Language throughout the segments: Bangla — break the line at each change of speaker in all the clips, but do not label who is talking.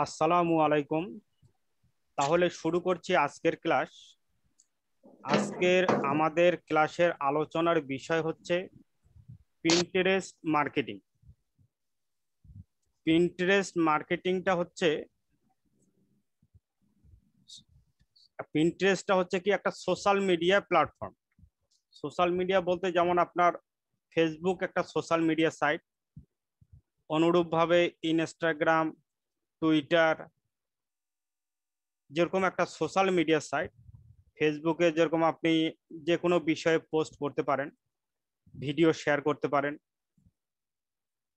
আসসালামু আলাইকুম। তাহলে শুরু করছি আজকের ক্লাস। আজকের আমাদের ক্লাসের আলোচনার বিষয় হচ্ছে পিন্টারেস্ট মার্কেটিং। পিন্টারেস্টটা হচ্ছে কি একটা social media platform. Social media বলতে যেমন আপনার ফেসবুক একটা সোশ্যাল মিডিয়া সাইট, অনুরূপভাবে ইনস্টাগ্রাম, টুইটার যেরকম একটা সোশ্যাল মিডিয়া সাইট। ফেসবুকে যেরকম আপনি যে কোনো বিষয়ে পোস্ট করতে পারেন, ভিডিও শেয়ার করতে পারেন,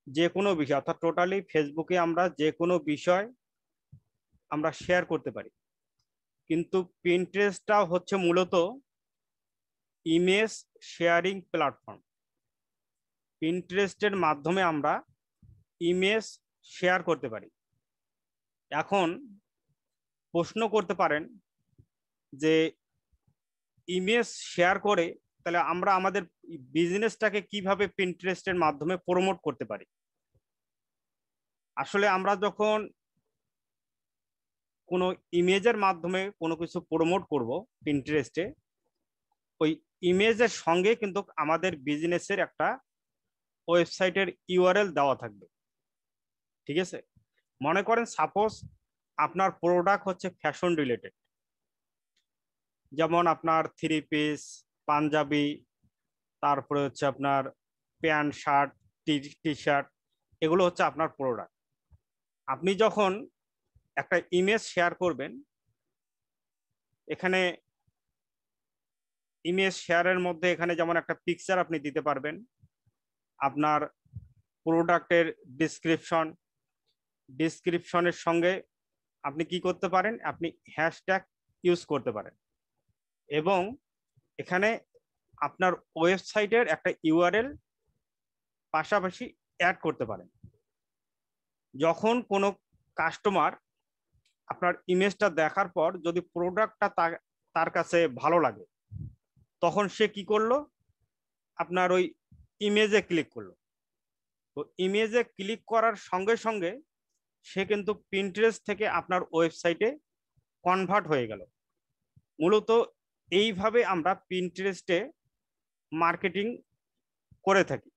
যে কোনো বিষয়, অর্থাৎ টোটালি ফেসবুকে আমরা যে কোনো বিষয় আমরা শেয়ার করতে পারি। কিন্তু পিন্টারেস্টটা হচ্ছে মূলত ইমেজ শেয়ারিং প্ল্যাটফর্ম। পিন্টারেস্টের মাধ্যমে আমরা ইমেজ শেয়ার করতে পারি। এখন প্রশ্ন করতে পারেন যে ইমেজ শেয়ার করে তাহলে আমরা আমাদের বিজনেসটাকে কিভাবে পিন্টারেস্টের মাধ্যমে প্রমোট করতে পারি। আসলে আমরা যখন কোনো ইমেজের মাধ্যমে কোনো কিছু প্রমোট করব পিন্টারেস্টে, ওই ইমেজের সঙ্গে কিন্তু আমাদের বিজনেসের একটা ওয়েবসাইটের ইউআরএল দেওয়া থাকবে। ঠিক আছে, মনে করেন সাপোজ আপনার প্রোডাক্ট হচ্ছে ফ্যাশন রিলেটেড, যেমন আপনার থ্রি পিস, পাঞ্জাবি, তারপরে হচ্ছে আপনার প্যান্ট শার্ট, টি শার্ট, এগুলো হচ্ছে আপনার প্রোডাক্ট। আপনি যখন একটা ইমেজ শেয়ার করবেন, এখানে ইমেজ শেয়ারের মধ্যে এখানে যেমন একটা পিকচার আপনি দিতে পারবেন, আপনার প্রোডাক্টের ডিসক্রিপশনের সঙ্গে আপনি কি করতে পারেন, আপনি হ্যাশট্যাগ ইউজ করতে পারেন এবং এখানে আপনার ওয়েবসাইটের একটা ইউআরএল পাশাপাশি অ্যাড করতে পারেন। যখন কোনো কাস্টমার আপনার ইমেজটা দেখার পর যদি প্রোডাক্টটা তার কাছে ভালো লাগে, তখন সে কি করলো, আপনার ওই ইমেজে ক্লিক করলো। তো ইমেজে ক্লিক করার সঙ্গে সঙ্গে সে কিন্তু পিন্টারেস্ট থেকে আপনার ওয়েবসাইটে কনভার্ট হয়ে গেল। মূলত এইভাবে আমরা পিন্টারেস্টে মার্কেটিং করে থাকি।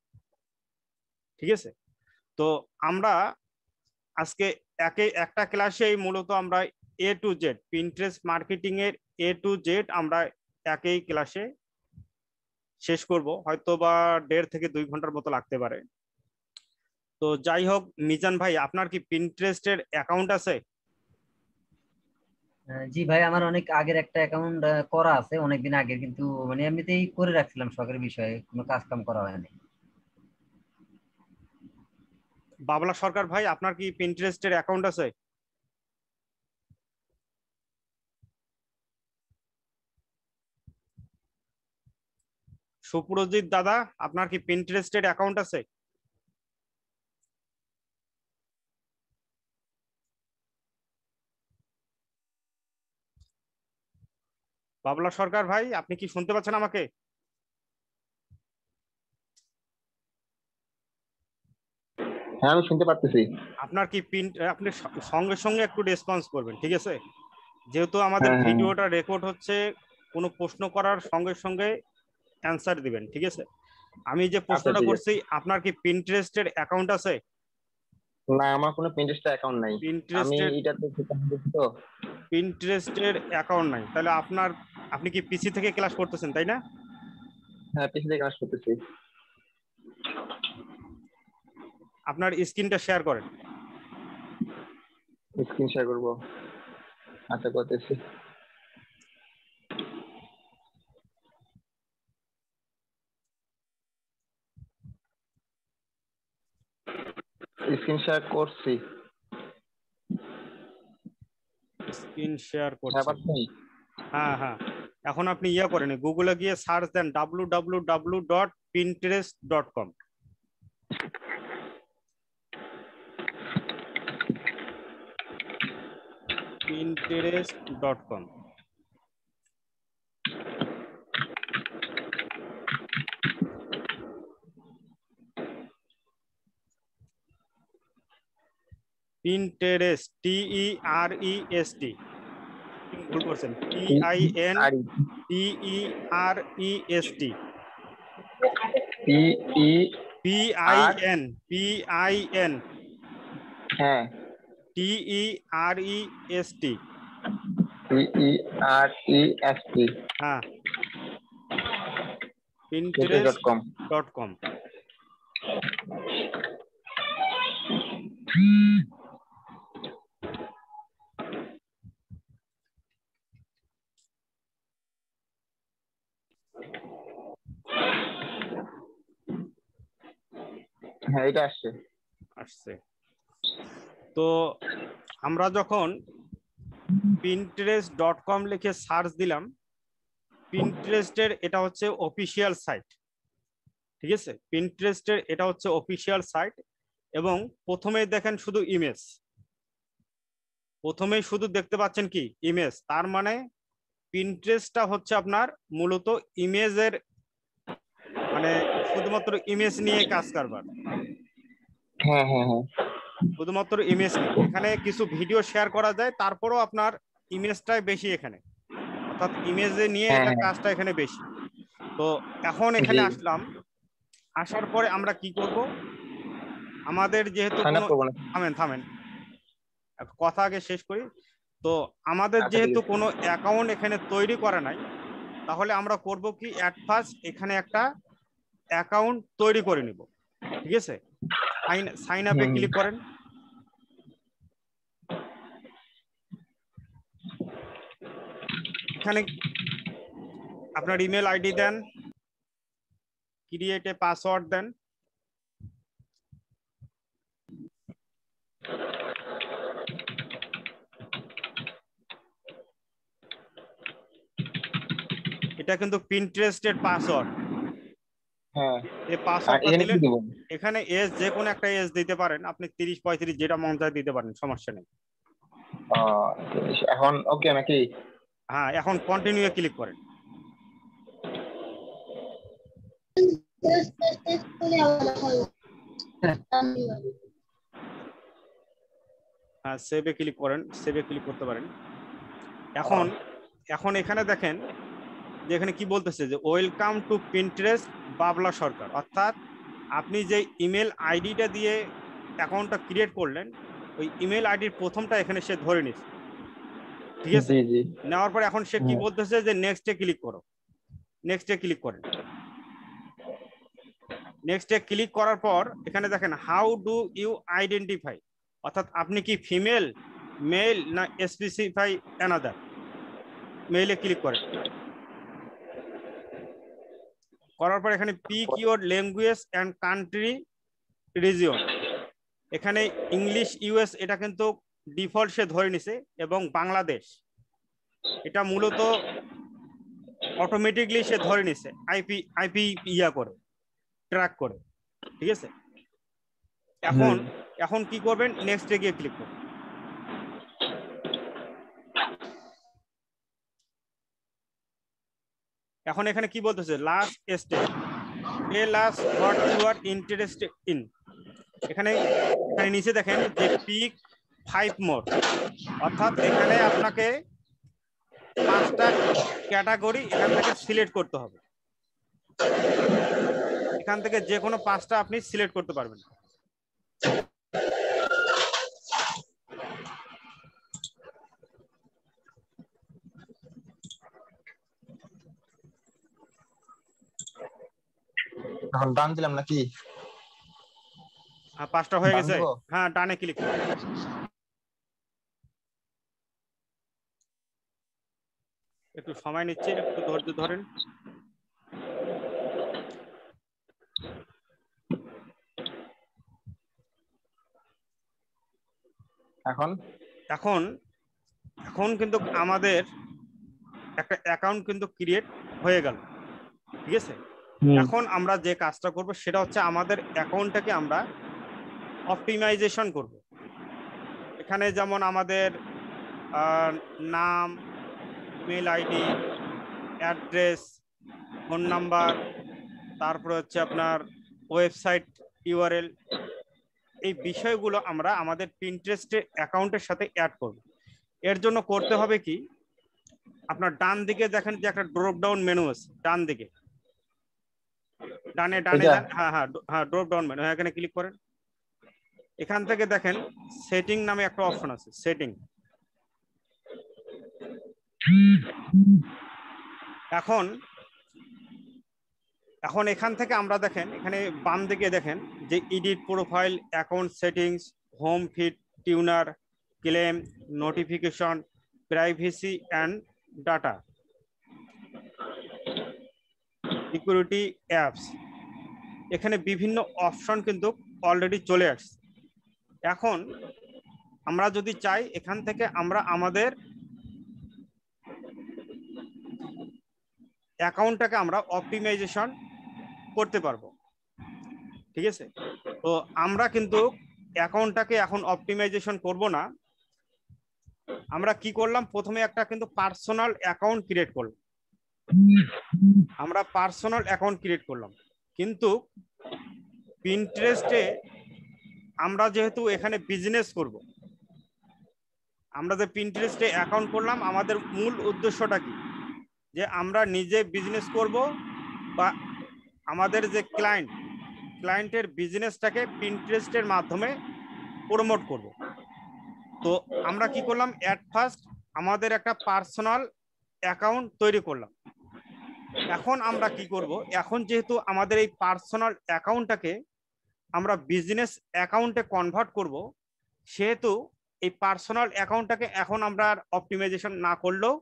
ঠিক আছে, তো আমরা আজকে একটা ক্লাসেই মূলত আমরা এ টু জেড পিন্টারেস্ট মার্কেটিং এর এ টু জেড আমরা একই ক্লাসে শেষ করব, হয়তো বা 1.5 থেকে 2 ঘন্টার মতো লাগতে পারে। তো যাই হোক, মিজান ভাই আপনার কি পিন্টারেস্টের অ্যাকাউন্ট আছে?
জি ভাই, আমার অনেক আগের একটা অ্যাকাউন্ট করা আছে, অনেকদিন আগে, কিন্তু মানে এমনিতেই করে রাখছিলাম, শখের বিষয়ে কোনো কাজ কাম করা হয়নি।
বাবলা সরকার ভাই আপনার কি পিন্টারেস্টের অ্যাকাউন্ট আছে? সুপ্রজিৎ দাদা আপনার কি পিন্টারেস্টের অ্যাকাউন্ট আছে? বাবলা সরকার ভাই আপনি কি শুনতে পাচ্ছেন আমাকে?
হ্যাঁ, আমি শুনতে পারতেছি।
আপনার কি আপনি সঙ্গে সঙ্গে একটু রেসপন্স করবেন, ঠিক আছে? যেহেতু আমাদের
হ্যাঁ, হ্যাঁ।
ভিডিওটা রেকর্ড হচ্ছে, কোনো প্রশ্ন করার সঙ্গে সঙ্গে অ্যান্সার দিবেন, ঠিক আছে? আমি যে
আচ্ছা,
প্রশ্নটা
ঠিক আছে।
করছি, আপনার কি পিন্টারেস্টের অ্যাকাউন্ট আছে?
না, আমার কোনো পিন্টারেস্ট অ্যাকাউন্ট নাই। আমি
পিন্টারেস্টের
এটাতে দেখি তো।
পিন্টারেস্টের অ্যাকাউন্ট নাই, তাহলে আপনি কি পিসি থেকে ক্লাস করতেছেন, তাই না?
হ্যাঁ, পিসি থেকে কাজ করতেছি।
আপনার স্ক্রিনটা শেয়ার করেন।
স্ক্রিন শেয়ার করবো। আচ্ছা, করতেছি। স্ক্রিন শেয়ার করছি।
স্ক্রিন শেয়ার
হ্যাঁ,
করছেন?
পাচ্ছি।
হ্যাঁ হ্যাঁ, এখন আপনি করেন, গুগলে গিয়ে সার্চ দেন www.pinterest.com। pinterest.com। Pinterest, TEREST, ভুল করছেন, PINTEREST, PIN,
হ্যাঁ
TEREST,
TEREST
হ্যাঁ,
Pinterest.com
Pinterest.com।
হ্যাঁ এটা আসছে।
আসছে। তো আমরা যখন Pinterest.com লিখে সার্চ দিলাম, Pinterest-এর এটা হচ্ছে অফিসিয়াল সাইট, ঠিক আছে? Pinterest-এর এটা হচ্ছে অফিসিয়াল সাইট, এবং প্রথমেই দেখেন শুধু ইমেজ, প্রথমেই শুধু দেখতে পাচ্ছেন কি ইমেজ, তার মানে Pinterest-টা হচ্ছে আপনার মূলত ইমেজের, মানে শুধুমাত্র ইমেজ নিয়ে কাজ কারবার,
হ্যাঁ হ্যাঁ হ্যাঁ
শুধুমাত্র ইমেজ নিয়ে। এখানে কিছু ভিডিও শেয়ার করা যায়, তারপরও আপনার ইমেজটাই বেশি এখানে, অর্থাৎ ইমেজে নিয়ে
হ্যাঁ,
এটা
হ্যাঁ।
কাজটা এখানে বেশি। তো এখন এখানে
জি।
আসলাম, আসার পরে আমরা কি করব, আমাদের যেহেতু
Sign up
কোনো,
করবো না?
থামেন কথা আগে শেষ করি। তো আমাদের
আচ্ছা, ঠিক
যেহেতু
আছে।
কোনো অ্যাকাউন্ট এখানে তৈরি করা নাই, তাহলে আমরা করব কি, অ্যাট ফার্স্ট এখানে একটা অ্যাকাউন্ট তৈরি করে নিব, ঠিক আছে? সাইন আপে
হুম।
ক্লিক করেন। এখানে আপনার ইমেল আইডি দেন, ক্রিয়েট এ পাসওয়ার্ড দেন, এটা কিন্তু Pinterest-এর পাসওয়ার্ড।
হ্যাঁ।
এই
আর
পাসওয়ার্ডটা
এখানে
দিলে
কি দেবো?
এখানে এজ যে কোনো একটা এজ দিতে পারেন, আপনি 30 35 যেটা মন চায় দিতে পারেন, সমস্যা নেই।
এখন ওকে নাকি?
হ্যাঁ, এখন কন্টিনিউ এ ক্লিক করেন। হ্যাঁ, সেভে ক্লিক করেন, সেভে ক্লিক করতে পারেন। এখন এখানে দেখেন যে এখানে কি বলতেছে, যে ওয়েলকাম টু Pinterest বাবলা সরকার, অর্থাৎ আপনি যে ইমেল আইডিটা দিয়ে অ্যাকাউন্টটা ক্রিয়েট করলেন, ওই ইমেল আইডির প্রথমটা এখানে সে ধরে নিচ্ছে, ঠিক আছে?
জি জি।
নেওয়ার পর এখন সে কি
হ্যাঁ।
বলতেছে, যে নেক্সটে ক্লিক করো, নেক্সটে ক্লিক করেন। নেক্সটে ক্লিক করার পর এখানে দেখেন হাউ ডু ইউ আইডেন্টিফাই, অর্থাৎ আপনি কি ফিমেল, মেল না স্পেসিফাই অ্যানাদার, মেইলে ক্লিক করেন। করার পর এখানে pick your language and country region, এখানে ইংলিশ ইউএস এটা কিন্তু ডিফল্ট সে ধরে নিছে, এবং বাংলাদেশ এটা মূলত অটোমেটিকলি সে ধরে নিছে, আইপি ইয়া করে, ট্র্যাক করে, ঠিক আছে? এখন কি করবেন, নেক্সটে গিয়ে ক্লিক করবেন। এখন এখানে কি বলতেছে, last step tell us what you are interested in, এখানে নিচে দেখেন যে পিক 5 মোর, অর্থাৎ এখানে আপনাকে 5টা ক্যাটাগরি এখান থেকে সিলেক্ট করতে হবে, এখান থেকে যে কোনো 5টা আপনি সিলেক্ট করতে পারবেন।
এখন ডান দিলাম নাকি?
হ্যাঁ, 5টা হয়ে গেছে। হ্যাঁ, ডানে ক্লিক করুন। একটু সময় নিচ্ছে, একটু ধৈর্য ধরেন। এখন কিন্তু আমাদের একটা অ্যাকাউন্ট কিন্তু ক্রিয়েট হয়ে গেল, ঠিক আছে? এখন আমরা যে কাজটা করব সেটা হচ্ছে আমাদের অ্যাকাউন্টটাকে আমরা অপটিমাইজেশন করব। এখানে যেমন আমাদের নাম, email ID, address, phone number, তারপরে হচ্ছে আপনার ওয়েবসাইট ইউআরএল, এই বিষয়গুলো আমরা আমাদের পিন্টারেস্ট অ্যাকাউন্টের সাথে অ্যাড করব। এর জন্য করতে হবে কি, আপনার ডান দিকে দেখেন যে একটা ড্রপ ডাউন মেনু আছে, ডান দিকে ডানে হ্যাঁ হ্যাঁ হ্যাঁ ড্রপ ডাউন মেনু, এখানে ক্লিক করেন। এখান থেকে দেখেন সেটিং নামে একটা অপশন আছে, সেটিং। এখন এখান থেকে আমরা দেখেন এখানে বাম দিকে দেখেন যে edit profile, account settings, home feed, tenure, claim, notification, privacy and data, security apps, এখানে বিভিন্ন অপশন কিন্তু অলরেডি চলে আসছে। এখন আমরা যদি চাই এখান থেকে আমরা আমাদের অ্যাকাউন্টটাকে আমরা অপটিমাইজেশন করতে পারবো, ঠিক আছে? তো আমরা কিন্তু অ্যাকাউন্টটাকে এখন অপটিমাইজেশন করব না, আমরা কি করলাম, প্রথমে একটা কিন্তু পার্সোনাল অ্যাকাউন্ট ক্রিয়েট করলাম। আমরা পার্সোনাল অ্যাকাউন্ট ক্রিয়েট করলাম, কিন্তু পিন্টারেস্টে আমরা যেহেতু এখানে বিজনেস করব, আমরা যে পিন্টারেস্টে অ্যাকাউন্ট করলাম, আমাদের মূল উদ্দেশ্যটা কি, যে আমরা নিজে বিজনেস করব বা আমাদের যে ক্লায়েন্টের বিজনেসটাকে পিন্টারেস্টের মাধ্যমে প্রমোট করব। তো আমরা কি করলাম, অ্যাট ফার্স্ট আমাদের একটা পার্সোনাল অ্যাকাউন্ট তৈরি করলাম। এখন আমরা কি করব, এখন যেহেতু আমাদের এই পার্সোনাল অ্যাকাউন্টটাকে আমরা বিজনেস অ্যাকাউন্টে কনভার্ট করব, সেহেতু এই পার্সোনাল অ্যাকাউন্টটাকে এখন আমরা আর অপটিমাইজেশন না করলেও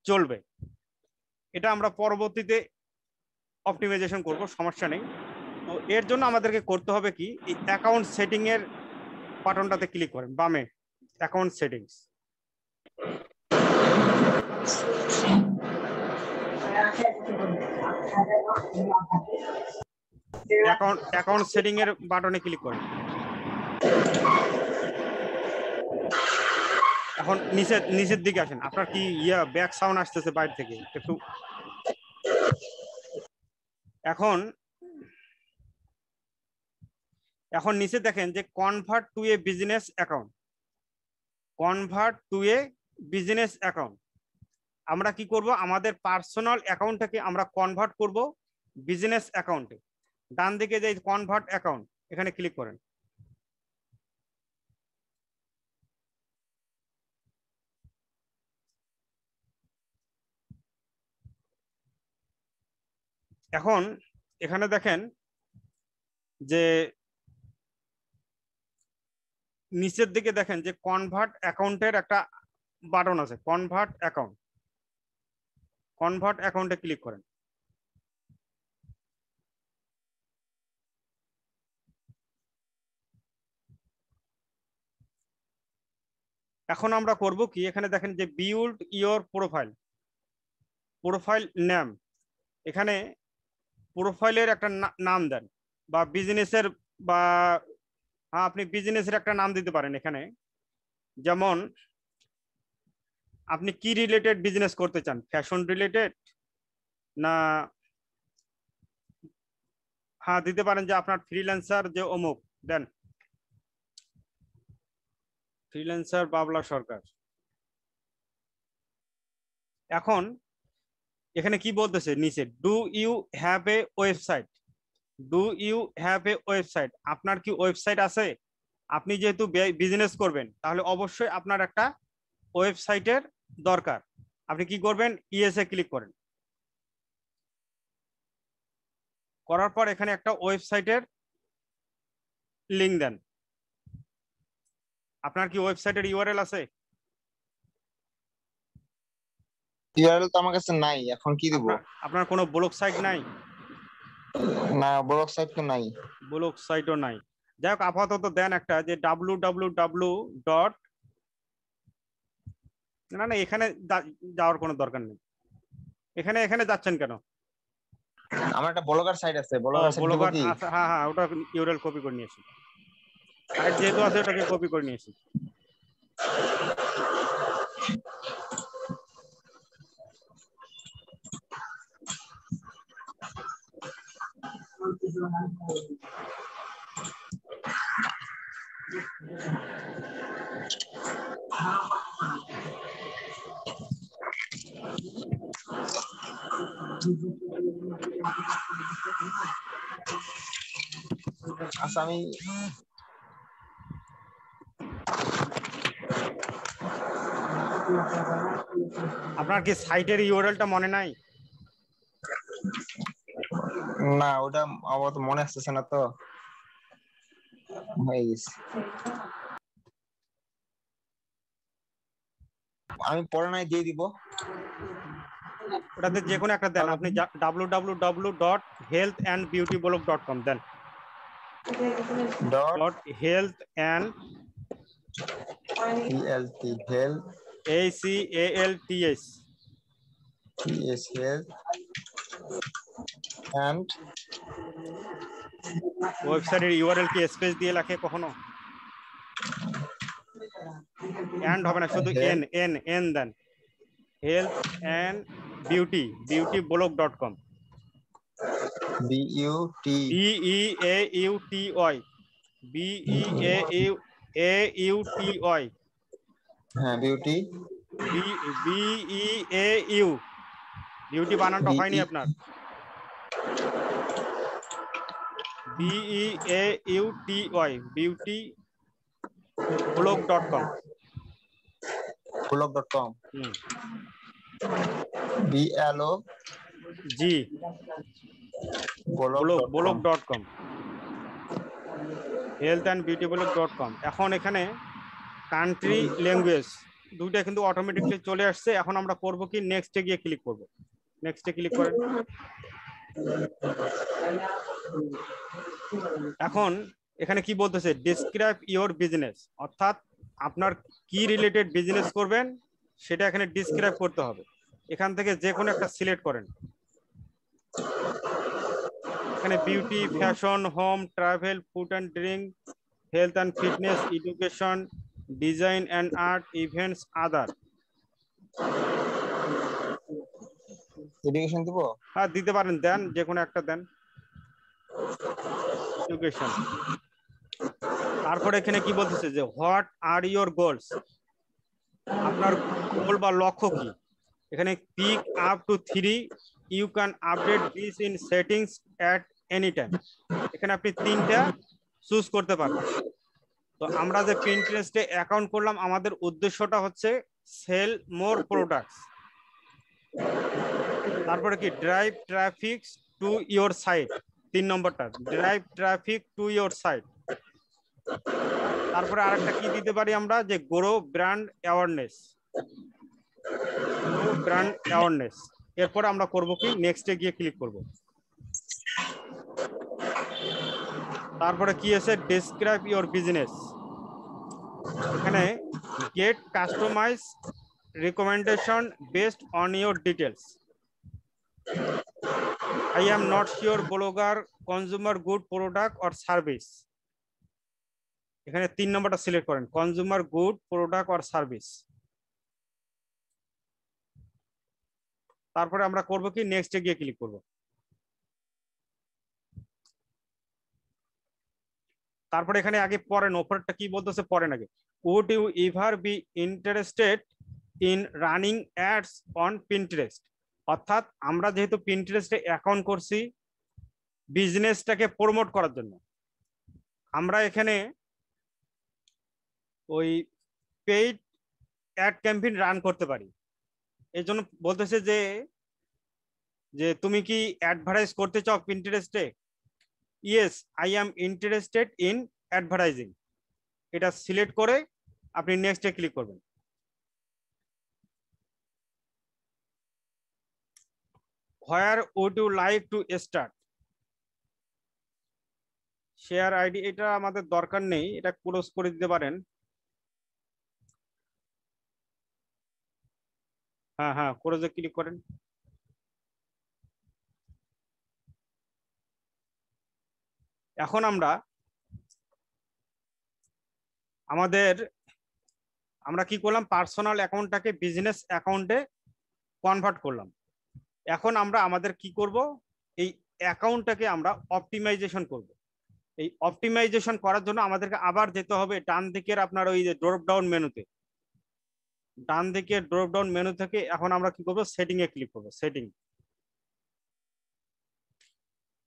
চলবে। এটা আমরা পরবর্তীতে অপটিমাইজেশন করব, সমস্যা নেই। তো এর জন্য আমাদেরকে করতে হবে কি, এই অ্যাকাউন্ট সেটিং এর বাটনটাতে ক্লিক করেন বামে, অ্যাকাউন্ট সেটিংস। অ্যাকাউন্ট সেটিং এর বাটনে ক্লিক করেন। এখন নিচের দিকে আসেন। আপনার কি ব্যাক সাউন্ড আসতেছে বাইরে থেকে একটু? এখন নিচে দেখেন যে convert to A business account, convert to A business account. আমরা কি করব, আমাদের পার্সোনাল অ্যাকাউন্টটাকে আমরা কনভার্ট করব বিজনেস অ্যাকাউন্টে। ডান দিকে যে কনভার্ট অ্যাকাউন্ট, এখানে ক্লিক করেন। এখন এখানে দেখেন যে নিচের দিকে দেখেন যে কনভার্ট অ্যাকাউন্টের একটা বাটন আছে, কনভার্ট অ্যাকাউন্ট। কনভার্ট অ্যাকাউন্টে ক্লিক করেন। এখন আমরা করব কি, এখানে দেখেন যে build your profile, profile name, এখানে প্রোফাইলের একটা নাম দেন, বা বিজনেসের, বা আপনি বিজনেসের একটা নাম দিতে পারেন এখানে। যেমন আপনি কি রিলেটেড বিজনেস করতে চান, ফ্যাশন রিলেটেড না, হ্যাঁ দিতে পারেন যে আপনার ফ্রিল্যান্সার যে অমুক দেন, ফ্রিল্যান্সার বাবলা সরকার। এখন এখানে কি বলতেছে নিচে, do you have a website, do you have a website, আপনার কি ওয়েবসাইট আছে? আপনি যেহেতু বিজনেস করবেন, তাহলে অবশ্যই আপনার একটা ওয়েবসাইটের দরকার। আপনি কি করবেন, ইএসএ ক্লিক করেন। করার পর এখানে একটা ওয়েবসাইটের লিংক দেন। আপনার কি ওয়েবসাইটের ইউআরএল আছে?
ইউআরএল তো আমার কাছে নাই, এখন কি দিব?
আপনার কোনো ব্লগ সাইট নাই?
না, ব্লগ সাইট তো নাই,
ব্লগ সাইটও নাই। যাই হোক, আপাতত দেন একটা যে www. না না, এখানে যাওয়ার কোনো দরকার নেই। এখানে যাচ্ছেন কেন?
আমার একটা ব্লগার সাইট আছে, ব্লগার সাইট দিব কি?
হ্যাঁ হ্যাঁ, ওটা ইউআরএল কপি করে নিয়েছি, সাইট যেহেতু আছে ওটাকে কপি করে নিয়েছি।
আচ্ছা আমি
আপনার কি সাইটের ইউআরএলটা মনে নাই?
না ওটা আমার তো মনে আসতেছে না তো। হয়ে গেছে। আমি পরে নাই দিয়ে দিব।
ওটাতে যে কোনো একটা দেন, আপনি www.healthandbeautyblog.com দেন।
Dot
health and
ELT health
ACALTS
TS health and
ওয়েবসাইটের ইউআরএল কি স্পেস দিয়ে লেখে কখনো? এন্ড হবে না, শুধু এন এন এন দেন। হেলথ অ্যান্ড বিউটিব্লগ.com
BUT
BEAUTY BEAUTY
হ্যাঁ বিউটি
BEAU বিউটি বানানটা হয়নি আপনার। BEAUTY beautyblog.com
blog.com BLO
G blog.com healthandbeautyblog.com। এখন এখানে কান্ট্রি ল্যাঙ্গুয়েজ দুইটা কিন্তু অটোমেটিকলি চলে আসছে। এখন আমরা করব কি, নেক্সটে গিয়ে ক্লিক করব। নেক্সটে ক্লিক করেন। এখন এখানে কি বলতেছে, ডিসক্রাইব ইওর বিজনেস, অর্থাৎ আপনার কি রিলেটেড বিজনেস করবেন সেটা এখানে ডিসক্রাইব করতে হবে। এখান থেকে যে কোনো একটা সিলেক্ট করেন। এখানে beauty, fashion, home, travel, food and drink, health and fitness, education, design and art, events, other.
Education দিব?
হ্যাঁ দিতে পারেন, দেন যে কোনো একটা দেন। এডুকেশন। তারপরে এখানে কি বলতেছে যে হোয়াট আর ইওর গোলস, আপনার গোল বা লক্ষ্য কি। এখানে pick up to 3, you can update this in settings at any time. এখানে আপনি 3টা চুজ করতে পারবেন। তো আমরা যে পিন্টারেস্টে অ্যাকাউন্ট করলাম, আমাদের উদ্দেশ্যটা হচ্ছে সেল মোর প্রোডাক্টস। তারপরে কি, drive traffic to your site, 3 নম্বরটা, drive traffic to your site. তারপরে আরেকটা কি দিতে পারি আমরা, যে grow brand awareness, grow brand awareness. এরপরে আমরা করব কি, নেক্সটে গিয়ে ক্লিক করব। তারপরে কি আছে, ডেসক্রাইব ইওর বিজনেস। এখানে get customize recommendation based on your details. I am not sure blogger, consumer good product or service। এখানে 3 নম্বরটা সিলেক্ট করেন, consumer good product or service. তারপরে আমরা করব কি, নেক্সটে গিয়ে ক্লিক করব। তারপরে এখানে আগে পড়েন, ওপরটা কি বলতেছে পড়েন আগে। Would you ever be interested in running ads on Pinterest. অর্থাৎ আমরা যেহেতু পিন্টারেস্টে অ্যাকাউন্ট করছি বিজনেসটাকে প্রমোট করার জন্য, আমরা এখানে ওই পেইড অ্যাড ক্যাম্পেইন রান করতে পারি। এই জন্য বলতেছে যে যে তুমি কি অ্যাডভার্টাইজ করতে চাও পিন্টারেস্টে? Yes I am interested in advertising. এটা সিলেক্ট করে আপনি নেক্সটে ক্লিক করবেন। Where would you like to start, share ID, এটা আমাদের দরকার নেই, এটা ক্লোজ করে দিতে পারেন। হ্যাঁ হ্যাঁ, ক্লোজে ক্লিক করেন। এখন আমরা কি করলাম, পার্সোনাল অ্যাকাউন্টটাকে বিজনেস অ্যাকাউন্টে কনভার্ট করলাম। এখন আমরা আমাদের কি করব, এই অ্যাকাউন্টটাকে আমরা অপটিমাইজেশন করব। এই অপটিমাইজেশন করার জন্য আমাদেরকে আবার যেতে হবে ডান দিকের আপনার ওই যে ড্রপ ডাউন মেনুতে। ডান দিকে ড্রপ ডাউন মেনু থেকে এখন আমরা কি করব, সেটিং এ ক্লিক করব, সেটিং।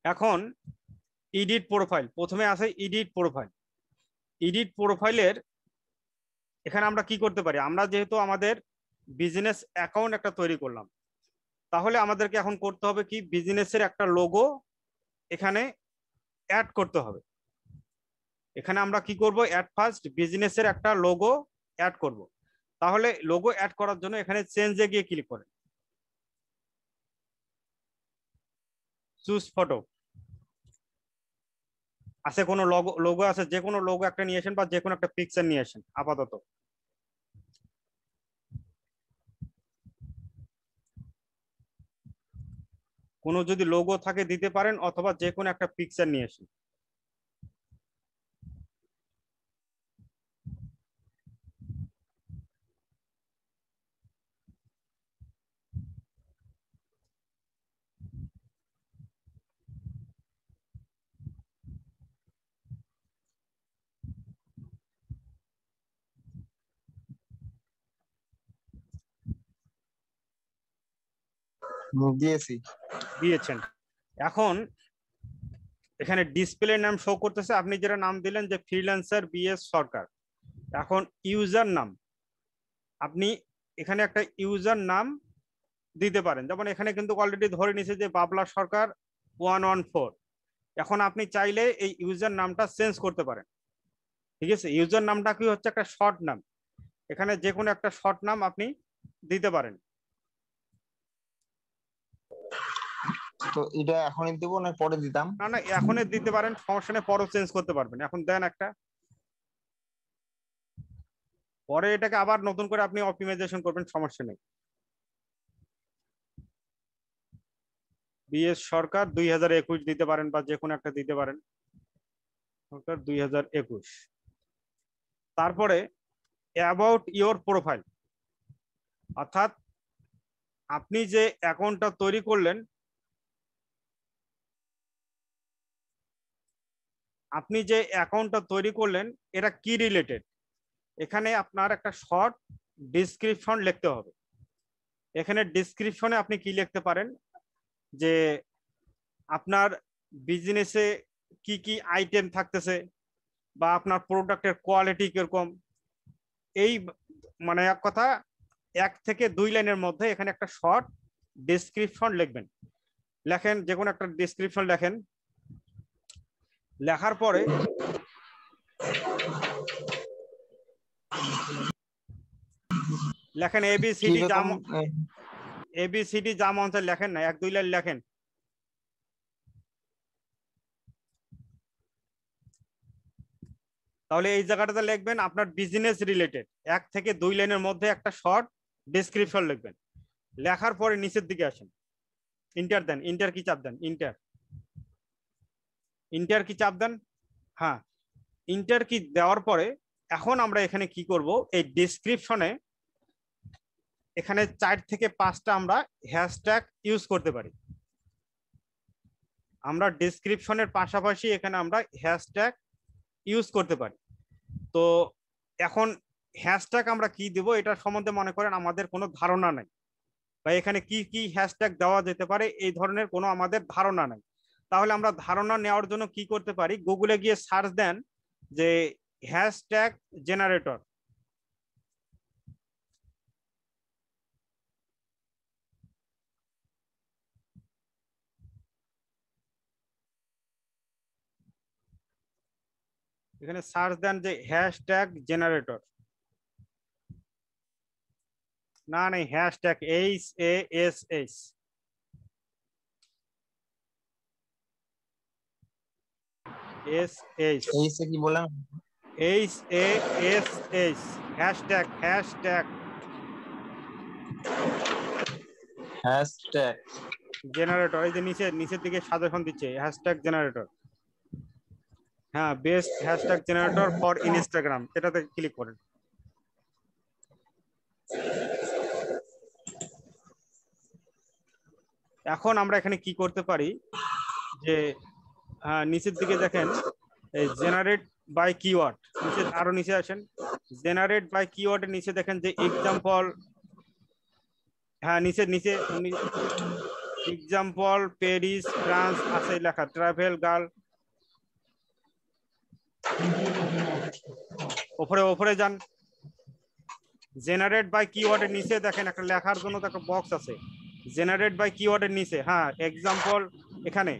এখন এডিট প্রোফাইল, প্রথমে আছে এডিট প্রোফাইল। এডিট প্রোফাইলের এখানে আমরা কি করতে পারি, আমরা যেহেতু আমাদের বিজনেস অ্যাকাউন্ট একটা তৈরি করলাম, তাহলে আমাদেরকে এখন করতে হবে কি, বিজনেসের একটা লোগো এখানে অ্যাড করতে হবে। এখানে আমরা কি করব, অ্যাড ফার্স্ট বিজনেসের একটা লোগো অ্যাড করব। তাহলে লোগো অ্যাড করার জন্য এখানে চেঞ্জে গিয়ে ক্লিক করেন, চুজ ফটো। আছে কোনো লোগো আছে, যে কোনো লোগো একটা নিয়ে আসেন বা যে কোনো একটা পিকচার নিয়ে আসেন আপাতত। কোনো যদি লোগো থাকে দিতে পারেন, অথবা যে কোনো একটা পিকচার নিয়ে আসেন। দিয়েছেন। এখন এখানে ডিসপ্লে নাম শো করতেছে, আপনি যেটা নাম দিলেন যে ফ্রিল্যান্সার বিএস সরকার। এখন ইউজার নাম, আপনি এখানে একটা ইউজার নাম দিতে পারেন। যেমন এখানে কিন্তু অলরেডি ধরে নিছে যে বাবলা সরকার 114। এখন আপনি চাইলে এই ইউজার নামটা চেঞ্জ করতে পারেন, ঠিক আছে। ইউজার নামটা কি হচ্ছে একটা শর্ট নাম, এখানে যে কোনো একটা শর্ট নাম আপনি দিতে পারেন।
তো এটা এখনই দেবো না পরে দিতাম?
না না, এখনই দিতে পারেন, সমস্যা নেই, পরেও চেঞ্জ করতে পারবেন। এখন দেন একটা, পরে এটাকে আবার নতুন করে আপনি অপটিমাইজেশন করবেন, সমস্যা নেই। বিএস সরকার 2021 দিতে পারেন, বা যে কোনো একটা দিতে পারেন, সরকার 2021। তারপরে অ্যাবাউট ইওর প্রোফাইল, অর্থাৎ আপনি যে অ্যাকাউন্টটা তৈরি করলেন, এটা কি রিলেটেড, এখানে আপনার একটা শর্ট ডিসক্রিপশন লিখতে হবে। এখানে ডিসক্রিপশনে আপনি কি লিখতে পারেন, যে আপনার বিজনেসে কি কি আইটেম থাকতেছে, বা আপনার প্রোডাক্টের কোয়ালিটি কিরকম, এই মানে এক কথা 1 থেকে 2 লাইনের মধ্যে এখানে একটা শর্ট ডেসক্রিপশন লিখবেন। লেখেন, যে কোনো একটা ডেসক্রিপশন লেখেন। লেখার পরে লেখেন এবিসিডি যা মন চায় লেখেন না, 1-2 লাইন লেখেন। তাহলে এই জায়গাটাতে লিখবেন আপনার বিজনেস রিলেটেড, 1 থেকে 2 লাইনের মধ্যে একটা শর্ট ডেসক্রিপশন লিখবেন। লেখার পরে নিচের দিকে আসেন, ইন্টার দেন, ইন্টার কি চাপ দেন, ইন্টার কি চাপ দেন। হ্যাঁ, ইন্টার কি দেওয়ার পরে এখন আমরা এখানে কি করব, এই ডেসক্রিপশনে এখানে 4 থেকে 5টা আমরা হ্যাশট্যাগ ইউজ করতে পারি। আমরা ডেসক্রিপশনের পাশাপাশি এখানে আমরা হ্যাশট্যাগ ইউজ করতে পারি। তো এখন হ্যাশট্যাগ আমরা কি দেব, এটা সম্বন্ধে মনে করেন আমাদের কোনো ধারণা নাই, বা এখানে কি কি হ্যাশট্যাগ দেওয়া যেতে পারে এই ধরনের কোনো আমাদের ধারণা নাই। তাহলে আমরা ধারণা নেওয়ার জন্য কি করতে পারি, গুগলে গিয়ে সার্চ দেন যে হ্যাশট্যাগ জেনারেটর। এখানে সার্চ দেন যে হ্যাশট্যাগ জেনারেটর, না নেই হ্যাশট্যাগ HASH,
কি বললাম?
HASH, hashtag generator. এই যে নিচের দিকে সাজেশন দিচ্ছে হ্যাশট্যাগ জেনারেটর। হ্যাঁ, best hashtag generator for Instagram, এটাতে ক্লিক করেন। এখন আমরা এখানে কি করতে পারি, যে নিচের দিকে দেখেন এই জেনারেট বাই কিওয়ার্ড, আরো নিচে আসেন, জেনারেট বাই কিওয়ার্ডের নিচে দেখেন যে এক্সাম্পল, হ্যাঁ নিচে নিচে এক্সাম্পল প্যারিস ফ্রান্স আছে লেখা, ট্রাভেল গার্ল, ওপরে ওপরে যান। জেনারেট বাই কিওয়ার্ডের নিচে দেখেন একটা লেখার জন্য একটা বক্স আছে, জেনারেট বাই কিওয়ার্ডের নিচে, হ্যাঁ এক্সাম্পল এখানে।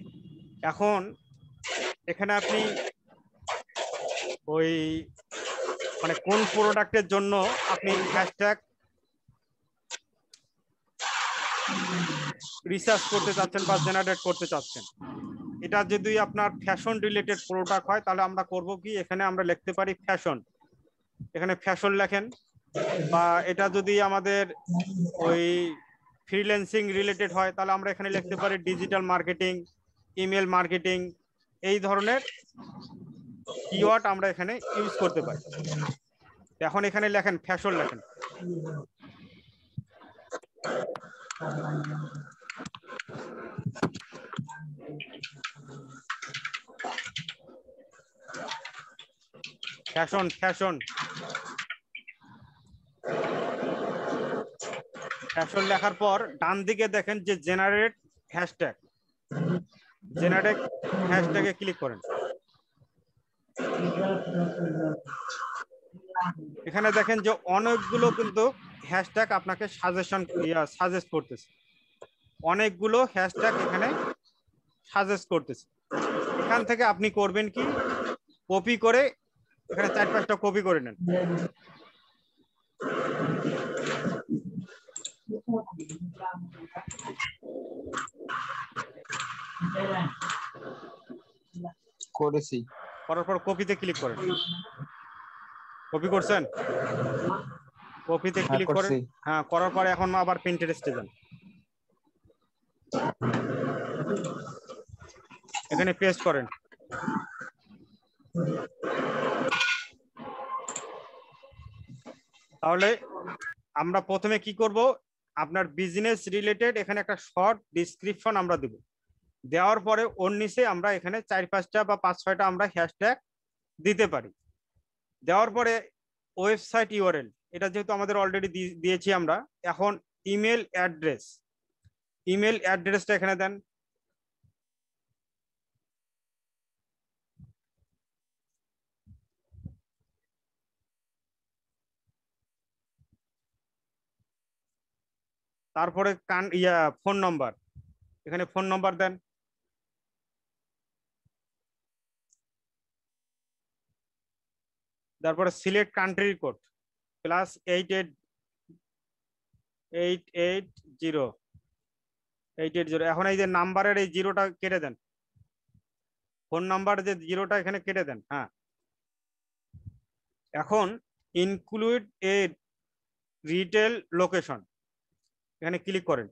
এখন এখানে আপনি ওই মানে কোন প্রোডাক্টের জন্য আপনি হ্যাশট্যাগ রিসার্চ করতে চাচ্ছেন বা জেনারেট করতে চাচ্ছেন। এটা যদি আপনার ফ্যাশন রিলেটেড প্রোডাক্ট হয় তাহলে আমরা করব কি, এখানে আমরা লিখতে পারি ফ্যাশন, এখানে ফ্যাশন লেখেন। বা এটা যদি আমাদের ওই ফ্রিল্যান্সিং রিলেটেড হয় তাহলে আমরা এখানে লিখতে পারি ডিজিটাল মার্কেটিং, ইমেল মার্কেটিং, এই ধরনের কিওয়ার্ড আমরা এখানে ইউজ করতে পারি। এখন এখানে লেখেন ফ্যাশন লেখেন। ফ্যাশন ফ্যাশন ফ্যাশন লেখার পর ডান দিকে দেখেন যে জেনারেট হ্যাশট্যাগ, জেনারেট হ্যাশট্যাগে ক্লিক করেন। এখানে দেখেন যে অনেকগুলো কিন্তু হ্যাশট্যাগ আপনাকে সাজেস্ট করতেছে, অনেকগুলো হ্যাশট্যাগ এখানে সাজেস্ট করতেছে। এখান থেকে আপনি করবেন কি, কপি করে এখানে 4-5টা কপি করে নেন।
করেছি।
করার পর কপিতে ক্লিক করেন। কপি করছেন? কপিতে ক্লিক করেন, হ্যাঁ করার পরে এখন আবার পিন্টারেস্টে যান, এখানে পেস্ট করেন। তাহলে আমরা প্রথমে কি করব, আপনার বিজনেস রিলেটেড এখানে একটা শর্ট ডিসক্রিপশন আমরা দেব, দেওয়ার পরে ওর নিচে আমরা এখানে 4-5টা বা 5-6টা আমরা হ্যাশট্যাগ দিতে পারি। দেওয়ার পরে ওয়েবসাইট ইউআরএল, এটা যেহেতু আমাদের অলরেডি দিয়েছি আমরা, এখন ইমেল অ্যাড্রেস, ইমেল অ্যাড্রেসটা এখানে দেন। তারপরে ফোন নাম্বার, এখানে ফোন নাম্বার দেন। তারপরে সিলেক্ট কান্ট্রি কোড +880880। এখন এই যে নাম্বারের এই জিরোটা কেটে দেন, ফোন নাম্বার যে জিরোটা এখানে কেটে দেন। হ্যাঁ, এখন ইনক্লুড এ রিটেল লোকেশন, এখানে ক্লিক করেন।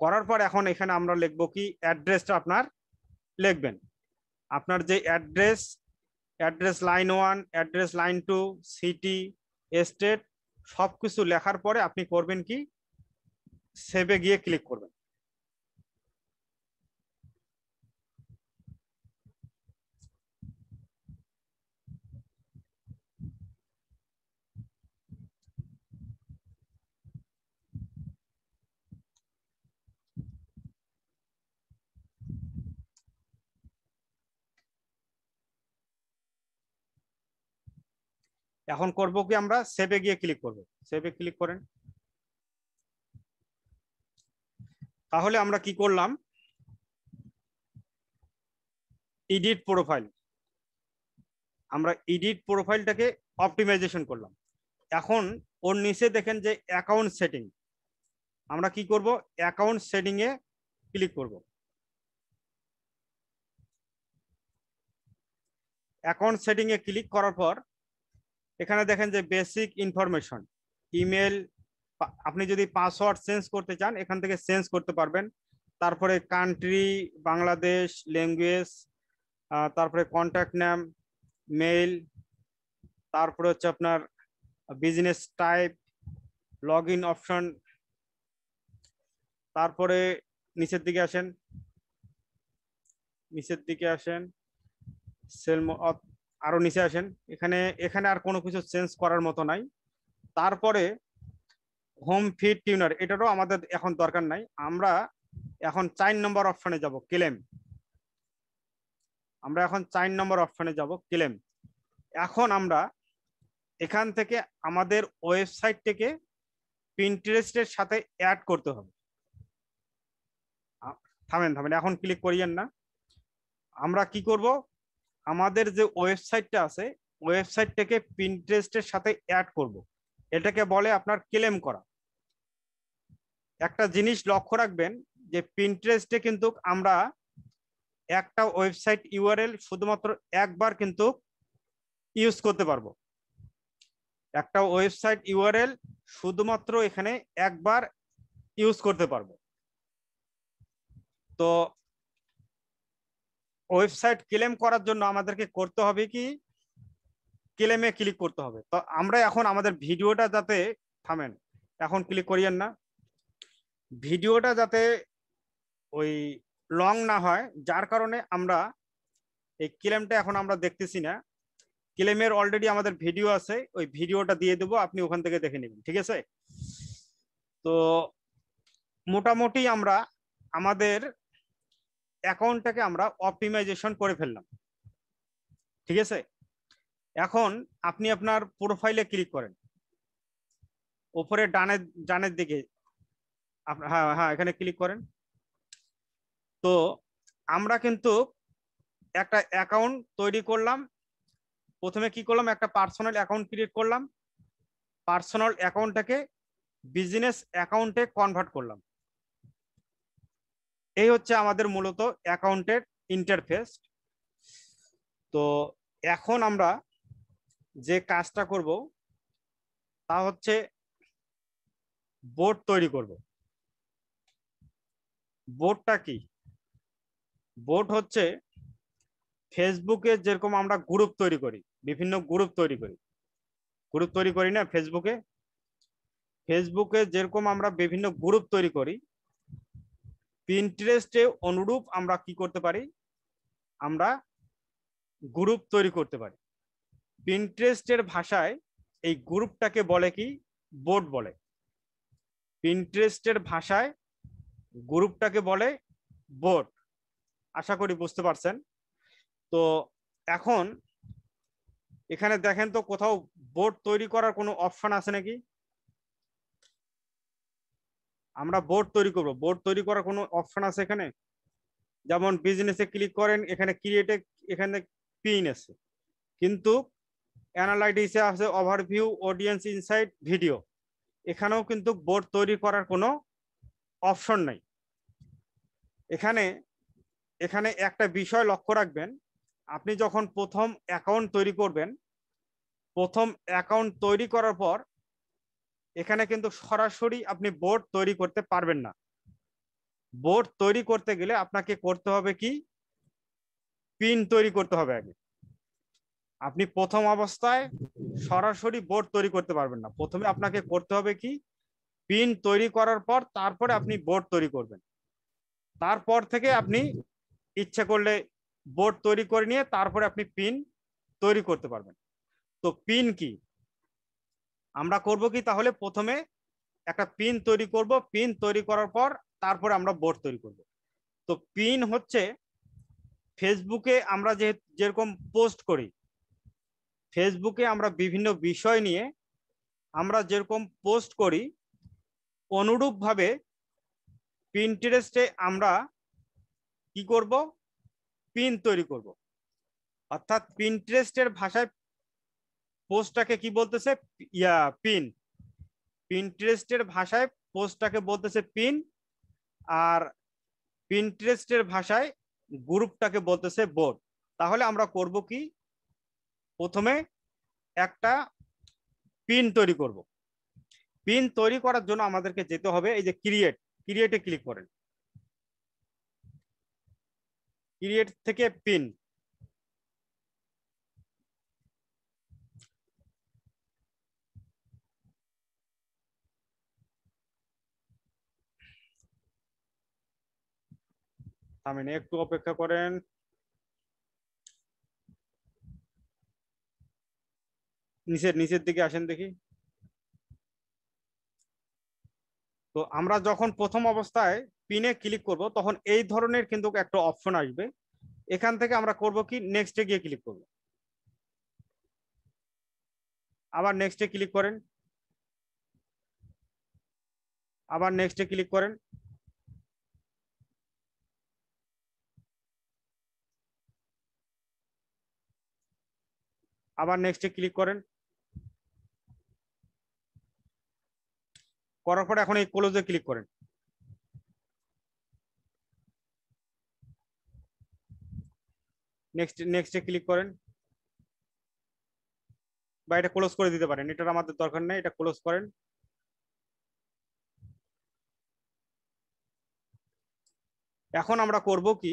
করার পর এখন এখানে আমরা লিখবো কি, অ্যাড্রেসটা আপনার লিখবেন, আপনার যে address, address line 1, address line 2, city, state, সবকিছু লেখার পরে আপনি করবেন কি, সেভে গিয়ে ক্লিক করবেন। এখন করব কি, আমরা সেভে গিয়ে ক্লিক করব, সেভে ক্লিক করেন। তাহলে আমরা কি করলাম, এডিট প্রোফাইল, আমরা এডিট প্রোফাইলটাকে অপটিমাইজেশন করলাম। এখন ওর নিচে দেখেন যে অ্যাকাউন্ট সেটিং, আমরা কি করব, অ্যাকাউন্ট সেটিং এ ক্লিক করব। অ্যাকাউন্ট সেটিং এ ক্লিক করার পর এখানে দেখেন যে বেসিক ইনফরমেশন, ইমেল, আপনি যদি পাসওয়ার্ড চেঞ্জ করতে চান এখান থেকে চেঞ্জ করতে পারবেন। তারপরে কান্ট্রি বাংলাদেশ, ল্যাঙ্গুয়েজ, তারপরে কন্ট্যাক্ট নেম, মেইল, তারপরে হচ্ছে আপনার business type, log in option, তারপরে নিচের দিকে আসেন, নিচের দিকে আসেন, সেল আরো নিচে আসেন, এখানে এখানে আর কোনো কিছু চেঞ্জ করার মতো নাই। তারপরে হোম ফিড টিউনার, এটারও আমাদের এখন দরকার নাই। আমরা এখন 4 নম্বর অপশনে যাব, ক্লেম। আমরা এখন 4 নম্বর অপশনে যাব, ক্লেম। এখন আমরা এখান থেকে আমাদের ওয়েবসাইট থেকে পিন্টারেস্টের সাথে অ্যাড করতে হবে। থামেন থামেন, এখন ক্লিক করিয়েন না। আমরা কি করব, আমাদের যে ওয়েবসাইটটা আছে ওয়েবসাইটটাকে পিন্টারেস্টের সাথে অ্যাড করব। এটাকে বলে আপনার ক্লেম করা। একটা জিনিস লক্ষ্য রাখবেন যে পিন্টারেস্টে কিন্তু আমরা একটা ওয়েবসাইট ইউআরএল শুধুমাত্র একবার কিন্তু ইউজ করতে পারবো। একটা ওয়েবসাইট ইউআরএল শুধুমাত্র এখানে একবার ইউজ করতে পারবো। তো ওয়েবসাইট ক্লেম করার জন্য আমাদেরকে করতে হবে কি, ক্লেমে ক্লিক করতে হবে। তো আমরা এখন আমাদের ভিডিওটা যাতে, থামেন এখন ক্লিক করিয়েন না, ভিডিওটা যাতে ওই লং না হয়, যার কারণে আমরা এই ক্লেমটা এখন আমরা দেখতেছি না। ক্লেমের অলরেডি আমাদের ভিডিও আছে, ওই ভিডিওটা দিয়ে দেবো, আপনি ওখান থেকে দেখে নেবেন, ঠিক আছে? তো মোটামুটি আমরা আমাদের অ্যাকাউন্টটাকে আমরা অপটিমাইজেশন করে ফেললাম, ঠিক আছে? এখন আপনি আপনার প্রোফাইলে ক্লিক করেন, উপরে ডানের দিকে, হ্যাঁ হ্যাঁ এখানে ক্লিক করেন। তো আমরা কিন্তু একটা অ্যাকাউন্ট তৈরি করলাম। প্রথমে কি করলাম, একটা পার্সোনাল অ্যাকাউন্ট ক্রিয়েট করলাম, পার্সোনাল অ্যাকাউন্টটাকে বিজনেস অ্যাকাউন্টে কনভার্ট করলাম। এই হচ্ছে আমাদের মূলত অ্যাকাউন্টের ইন্টারফেস। তো এখন আমরা যে কাজটা করব তা হচ্ছে বোর্ড তৈরি করব। বোর্ডটা কি? বোর্ড হচ্ছে ফেসবুকে যেরকম আমরা গ্রুপ তৈরি করি, বিভিন্ন গ্রুপ তৈরি করি, গ্রুপ তৈরি করি না ফেসবুকে? ফেসবুকে যেরকম আমরা বিভিন্ন গ্রুপ তৈরি করি, পিন্টারেস্টে অনুরূপ আমরা কি করতে পারি, আমরা গ্রুপ তৈরি করতে পারি। পিন্টারেস্টের ভাষায় এই গ্রুপটাকে বলে কি, বোর্ড বলে। পিন্টারেস্টের ভাষায় গ্রুপটাকে বলে বোর্ড। আশা করি বুঝতে পারছেন। তো এখন এখানে দেখেন তো কোথাও বোর্ড তৈরি করার কোনো অপশন আছে নাকি? আমরা বোর্ড তৈরি করব, বোর্ড তৈরি করার কোনো অপশন আছে এখানে? যেমন বিজনেসে ক্লিক করেন, এখানে ক্রিয়েটে, এখানে পিন আছে, কিন্তু অ্যানালাইটিক্সে আছে ওভারভিউ, অডিয়েন্স ইনসাইট, ভিডিও। এখানেও কিন্তু বোর্ড তৈরি করার কোনো অপশন নাই। এখানে এখানে একটা বিষয় লক্ষ্য রাখবেন, আপনি যখন প্রথম অ্যাকাউন্ট তৈরি করবেন, প্রথম অ্যাকাউন্ট তৈরি করার পর এখানে কিন্তু সরাসরি আপনি বোর্ড তৈরি করতে পারবেন না। বোর্ড তৈরি করতে গেলে আপনাকে করতে হবে কি, পিন তৈরি করতে হবে আগে। আপনি প্রথম অবস্থায় সরাসরি বোর্ড তৈরি করতে পারবেন না, প্রথমে আপনাকে করতে হবে কি, পিন তৈরি করার পর তারপরে আপনি বোর্ড তৈরি করবেন। তারপর থেকে আপনি ইচ্ছে করলে বোর্ড তৈরি করে নিয়ে তারপরে আপনি পিন তৈরি করতে পারবেন। তো পিন কি, আমরা করব কি, তাহলে প্রথমে একটা পিন তৈরি করব, পিন তৈরি করার পর তারপরে আমরা বোর্ড তৈরি করব। তো পিন হচ্ছে ফেসবুকে আমরা যেরকম পোস্ট করি, ফেসবুকে আমরা বিভিন্ন বিষয় নিয়ে আমরা যেরকম পোস্ট করি, অনুরূপভাবে পিন্টারেস্টে আমরা কি করব, পিন তৈরি করব। অর্থাৎ পিন্টারেস্টের ভাষায় পোস্টটাকে কি বলতেছে, পিন। পিন্টারেস্টের ভাষায় পোস্টটাকে বলতেছে পিন, আর পিন্টারেস্টের ভাষায় গ্রুপটাকে বলতেছে বোর্ড। তাহলে আমরা করব কি, প্রথমে একটা পিন তৈরি করব। পিন তৈরি করার জন্য আমাদেরকে যেতে হবে এই যে ক্রিয়েটে ক্লিক করেন, ক্রিয়েট থেকে পিন। একটু অপেক্ষা করেন। নিচের দিকে আসেন দেখি। তো আমরা যখন প্রথম অবস্থায় পিনে ক্লিক করব তখন এই ধরনের কিন্তু একটা অপশন আসবে। এখান থেকে আমরা করব কি, নেক্সটে গিয়ে ক্লিক করব। আবার নেক্সটে ক্লিক করেন, আবার নেক্সটে ক্লিক করেন। আবার নেক্সটে ক্লিক করেন, করার পরে এখন এই ক্লোজে ক্লিক করেন। নেক্সটে ক্লিক করেন, বা এটা ক্লোজ করে দিতে পারেন, এটার আমাদের দরকার নেই, এটা ক্লোজ করেন। এখন আমরা করব কি,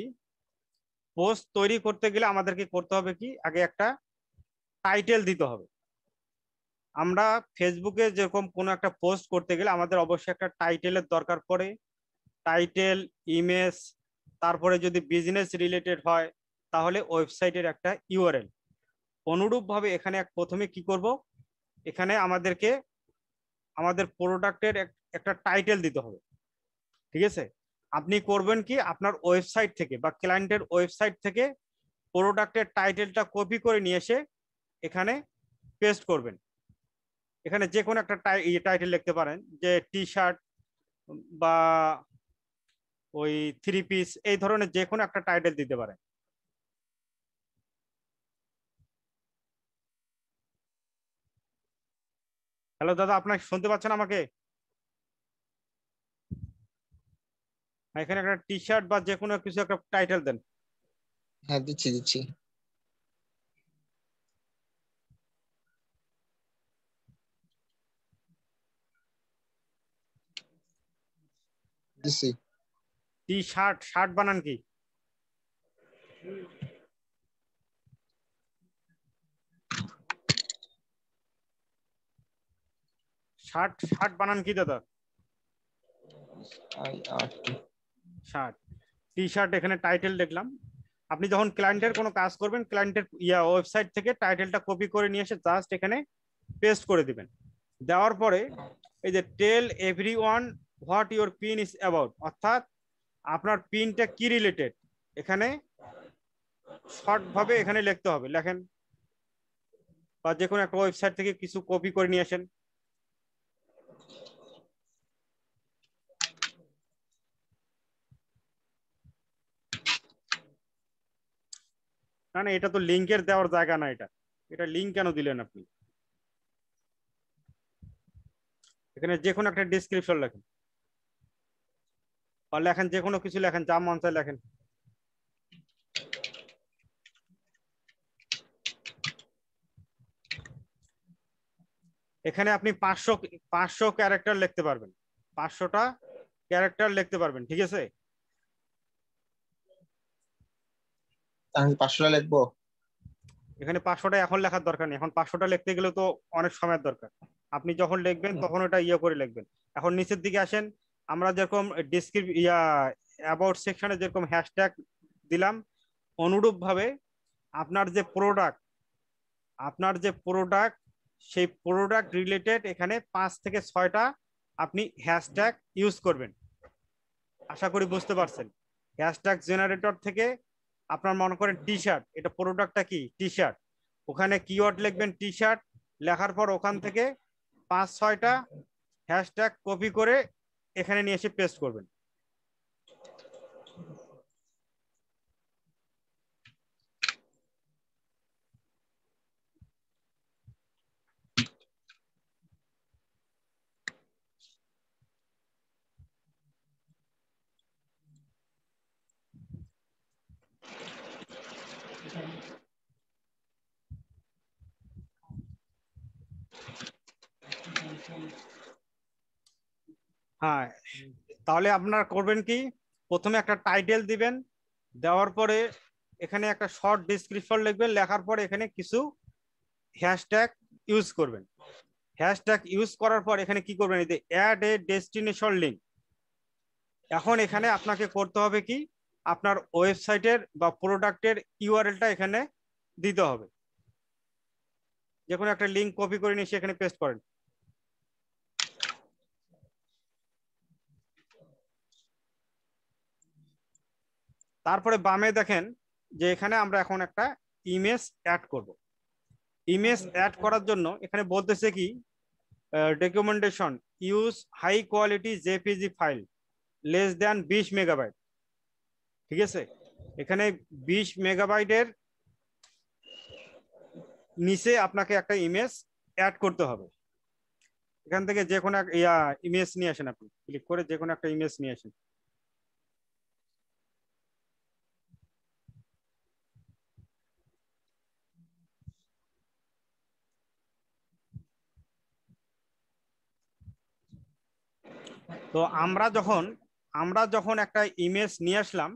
পোস্ট তৈরি করতে গেলে আমাদেরকে করতে হবে কি, আগে একটা টাইটেল দিতে হবে। আমরা ফেসবুকে যেরকম কোনো একটা পোস্ট করতে গেলে আমাদের অবশ্যই একটা টাইটেলের দরকার পড়ে। টাইটেল, ইমেজ, তারপরে যদি বিজনেস রিলেটেড হয় তাহলে ওয়েবসাইটের একটা ইউআরএল। অনুরূপভাবে এখানে প্রথমে কি করব, এখানে আমাদেরকে আমাদের প্রোডাক্টের একটা টাইটেল দিতে হবে। ঠিক আছে, আপনি করবেন কি, আপনার ওয়েবসাইট থেকে বা ক্লায়েন্টের ওয়েবসাইট থেকে প্রোডাক্টের টাইটেলটা কপি করে নিয়ে এসে এখানে পেস্ট করবেন। এখানে যে কোনো একটা টাইটেল লিখতে পারেন, যে টি শার্ট বা ওই 3 পিস, এই ধরনের যে কোনো একটা টাইটেল দিতে পারেন। হ্যালো দাদা, আপনার শুনতে পাচ্ছেন আমাকে? এখানে একটা টি শার্ট বা যে কোনো কিছু একটা টাইটেল দেন।
হ্যাঁ দিচ্ছি দিচ্ছি। দিচ্ছি।
টি শার্ট, শার্ট বানান কি? শার্ট, শার্ট বানান কি দাদা? Shirt, T shirt. এখানে টাইটেল দেখলাম। আপনি যখন ক্লায়েন্টের কোনো কাজ করবেন, ক্লায়েন্টের ওয়েবসাইট থেকে টাইটেলটা কপি করে নিয়ে এসে জাস্ট এখানে পেস্ট করে দিবেন। দেওয়ার পরে এই যে tell everyone what your pin is about, অর্থাৎ আপনার পিনটা কি রিলেটেড, এখানে শর্ট ভাবে এখানে লিখতে হবে। লেখেন, বা যে কোনো একটা ওয়েবসাইট থেকে কিছু কপি করে নিয়ে আসেন। না না, এটা তো লিঙ্কের দেওয়ার জায়গা না, এটা এটা লিঙ্ক কেন দিলেন আপনি? এখানে যে কোনো একটা ডিসক্রিপশন লেখেন, বা লেখেন যে কোনো কিছু লেখেন, যা মন চায় লেখেন। এখানে আপনি 500 ক্যারেক্টার লিখতে পারবেন, 500টা ক্যারেক্টার লিখতে পারবেন। ঠিক আছে,
আমি 500টা লিখবো।
এখানে 500টা এখন লেখার দরকার নেই, এখন 500টা লিখতে গেলে তো অনেক সময়ের দরকার। আপনি যখন লিখবেন তখন ওটা করে লিখবেন। এখন নিচের দিকে আসেন, আমরা যেরকম অ্যাবাউট সেকশনে যেরকম হ্যাশট্যাগ দিলাম, অনুরূপ ভাবে আপনার যে প্রোডাক্ট সেই প্রোডাক্ট রিলেটেড এখানে 5 থেকে 6টা আপনি হ্যাশট্যাগ ইউজ করবেন। আশা করি বুঝতে পারছেন। হ্যাশট্যাগ জেনারেটর থেকে আপনার মনে করেন টি শার্ট, এটা প্রোডাক্টটা কি, টি শার্ট, ওখানে কিওয়ার্ড লিখবেন টি শার্ট, লেখার পর ওখান থেকে 5-6টা হ্যাশট্যাগ কপি করে এখানে নিয়ে এসে পেস্ট করবেন। হ্যাঁ, তাহলে আপনারা করবেন কি, প্রথমে একটা টাইটেল দিবেন, দেওয়ার পরে এখানে একটা শর্ট ডিসক্রিপশন লিখবেন, লেখার পরে এখানে কিছু হ্যাশট্যাগ ইউজ করবেন। হ্যাশট্যাগ ইউজ করার পর এখানে কি করবেন, এই যে অ্যাড এ ডেস্টিনেশন লিঙ্ক। এখন এখানে আপনাকে করতে হবে কি, আপনার ওয়েবসাইটের বা প্রোডাক্টের ইউআরএলটা এখানে দিতে হবে। যে কোনো একটা লিঙ্ক কপি করে নিয়ে সেখানে পেস্ট করেন। তারপরে বামে দেখেন যে এখানে আমরা এখন একটা ইমেজ অ্যাড করব। ইমেজ অ্যাড করার জন্য এখানে বলতেছে কি documentation use high quality JPG file less than 20 megabyte. ঠিক আছে, এখানে 20 মেগাবাইটের নিচে আপনাকে একটা ইমেজ অ্যাড করতে হবে। এখান থেকে যে কোনো ইমেজ নিয়ে আসেন, আপনি ক্লিক করে যে কোনো একটা ইমেজ নিয়ে আসেন। তো আমরা যখন একটা ইমেজ নিয়ে আসলাম,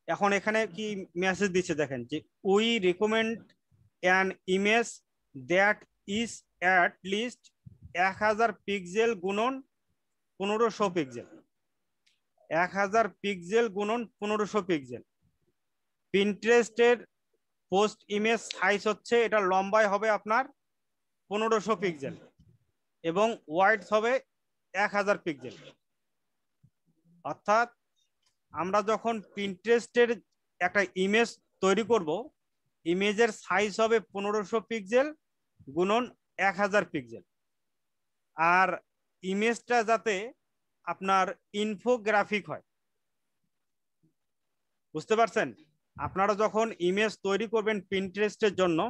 এখন এখানে কি মেসেজ দিচ্ছে দেখেন যে we recommend an image that is at least 1000 pixel গুণন 1500 পিক্সেল। 1000 পিক্সেল গুণন 1500 পিক্সেল। পিন্টারেস্টের পোস্ট ইমেজ সাইজ হচ্ছে, এটা লম্বায় হবে আপনার 1500 পিক্সেল এবং ওয়াইডস হবে 1000 পিক্সেল। অর্থাৎ আমরা যখন পিন্টারেস্টের একটা ইমেজ তৈরি করব, ইমেজের সাইজ হবে 1500 পিক্সেল গুণন 1000 পিক্সেল। আর ইমেজটা যাতে আপনার ইনফোগ্রাফিক হয়, বুঝতে পারছেন? আপনারা যখন ইমেজ তৈরি করবেন পিন্টারেস্টের জন্য,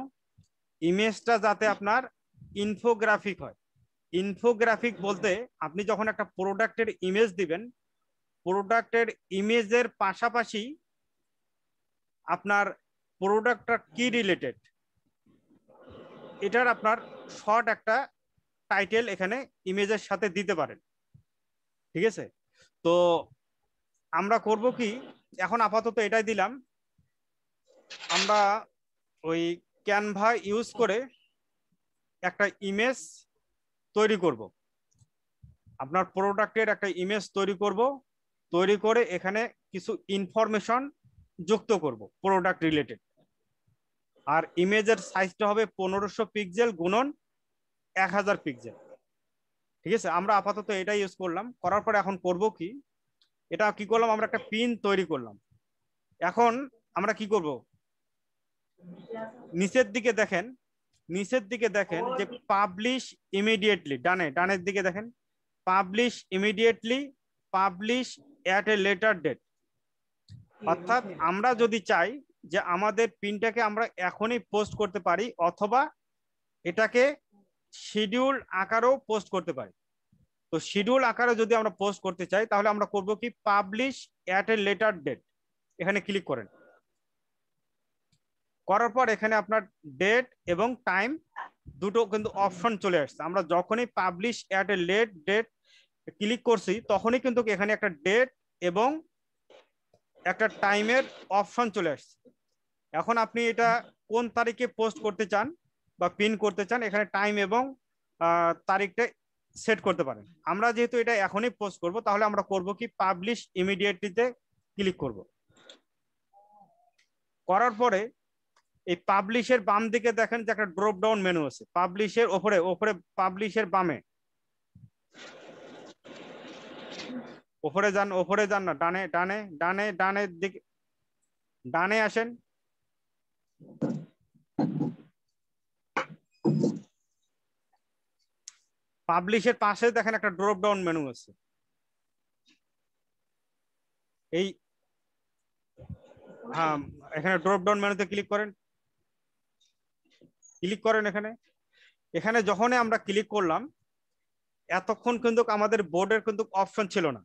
ইমেজটা যাতে আপনার ইনফোগ্রাফিক হয়। ইনফোগ্রাফিক বলতে আপনি যখন একটা প্রোডাক্টের ইমেজ দিবেন, প্রোডাক্টের ইমেজের পাশাপাশি আপনার প্রোডাক্টটা কি রিলেটেড এটার আপনার শর্ট একটা টাইটেল এখানে ইমেজের সাথে দিতে পারেন। ঠিক আছে, তো আমরা করব কি, এখন আপাতত এটাই দিলাম। আমরা ওই ক্যানভা ইউজ করে একটা ইমেজ তৈরি করব, আপনার প্রোডাক্টের একটা ইমেজ তৈরি করব। তৈরি করে এখানে কিছু ইনফরমেশন যুক্ত করব প্রোডাক্ট রিলেটেড। আর ইমেজের সাইজটা হবে 1500 পিক্সেল গুণন 1000 পিক্সেল। ঠিক আছে, আমরা আপাতত এটা ইউজ করলাম। করার পরে এখন করব কি, এটা কি করলাম, আমরা একটা পিন তৈরি করলাম। এখন আমরা কি করব, নিচের দিকে দেখেন, নিচের দিকে দেখেন যে পাবলিশ ইমিডিয়েটলি, ডানের দিকে দেখেন publish immediately, publish at a later date. অর্থাৎ আমরা যদি চাই যে আমাদের পিনটাকে আমরা এখনই পোস্ট করতে পারি, অথবা এটাকে শিডিউল আকারেও পোস্ট করতে পারি। তো শিডিউল আকারে যদি আমরা পোস্ট করতে চাই, তাহলে আমরা করব কি, publish at a later date, এখানে ক্লিক করেন। করার পর এখানে আপনার ডেট এবং টাইম দুটো কিন্তু অপশন চলে আসছে। আমরা যখনই publish at a late date click করছি, তখনই কিন্তু এখানে একটা ডেট এবং একটা টাইমের অপশন চলে আসছে। এখন আপনি এটা কোন তারিখে পোস্ট করতে চান বা পিন করতে চান, এখানে টাইম এবং তারিখটা সেট করতে পারেন। আমরা যেহেতু এটা এখনই পোস্ট করব, তাহলে আমরা করব কি, পাবলিশ ইমিডিয়েটলিতে ক্লিক করব। করার পরে এই পাবলিশের বাম দিকে দেখেন যে একটা ড্রপ ডাউন মেনু আছে। পাবলিশের ওপরে পাবলিশের বামে ওপরে যান না, ডানের দিকে ডানে আসেন। পাবলিশের পাশে দেখেন একটা ড্রপ ডাউন মেনু আছে। এই হ্যাঁ, এখানে ড্রপ ডাউন মেনুতে ক্লিক করেন। এখানে যখনই আমরা ক্লিক করলাম, এতক্ষণ কিন্তু আমাদের বোর্ডের কিন্তু অপশন ছিল না,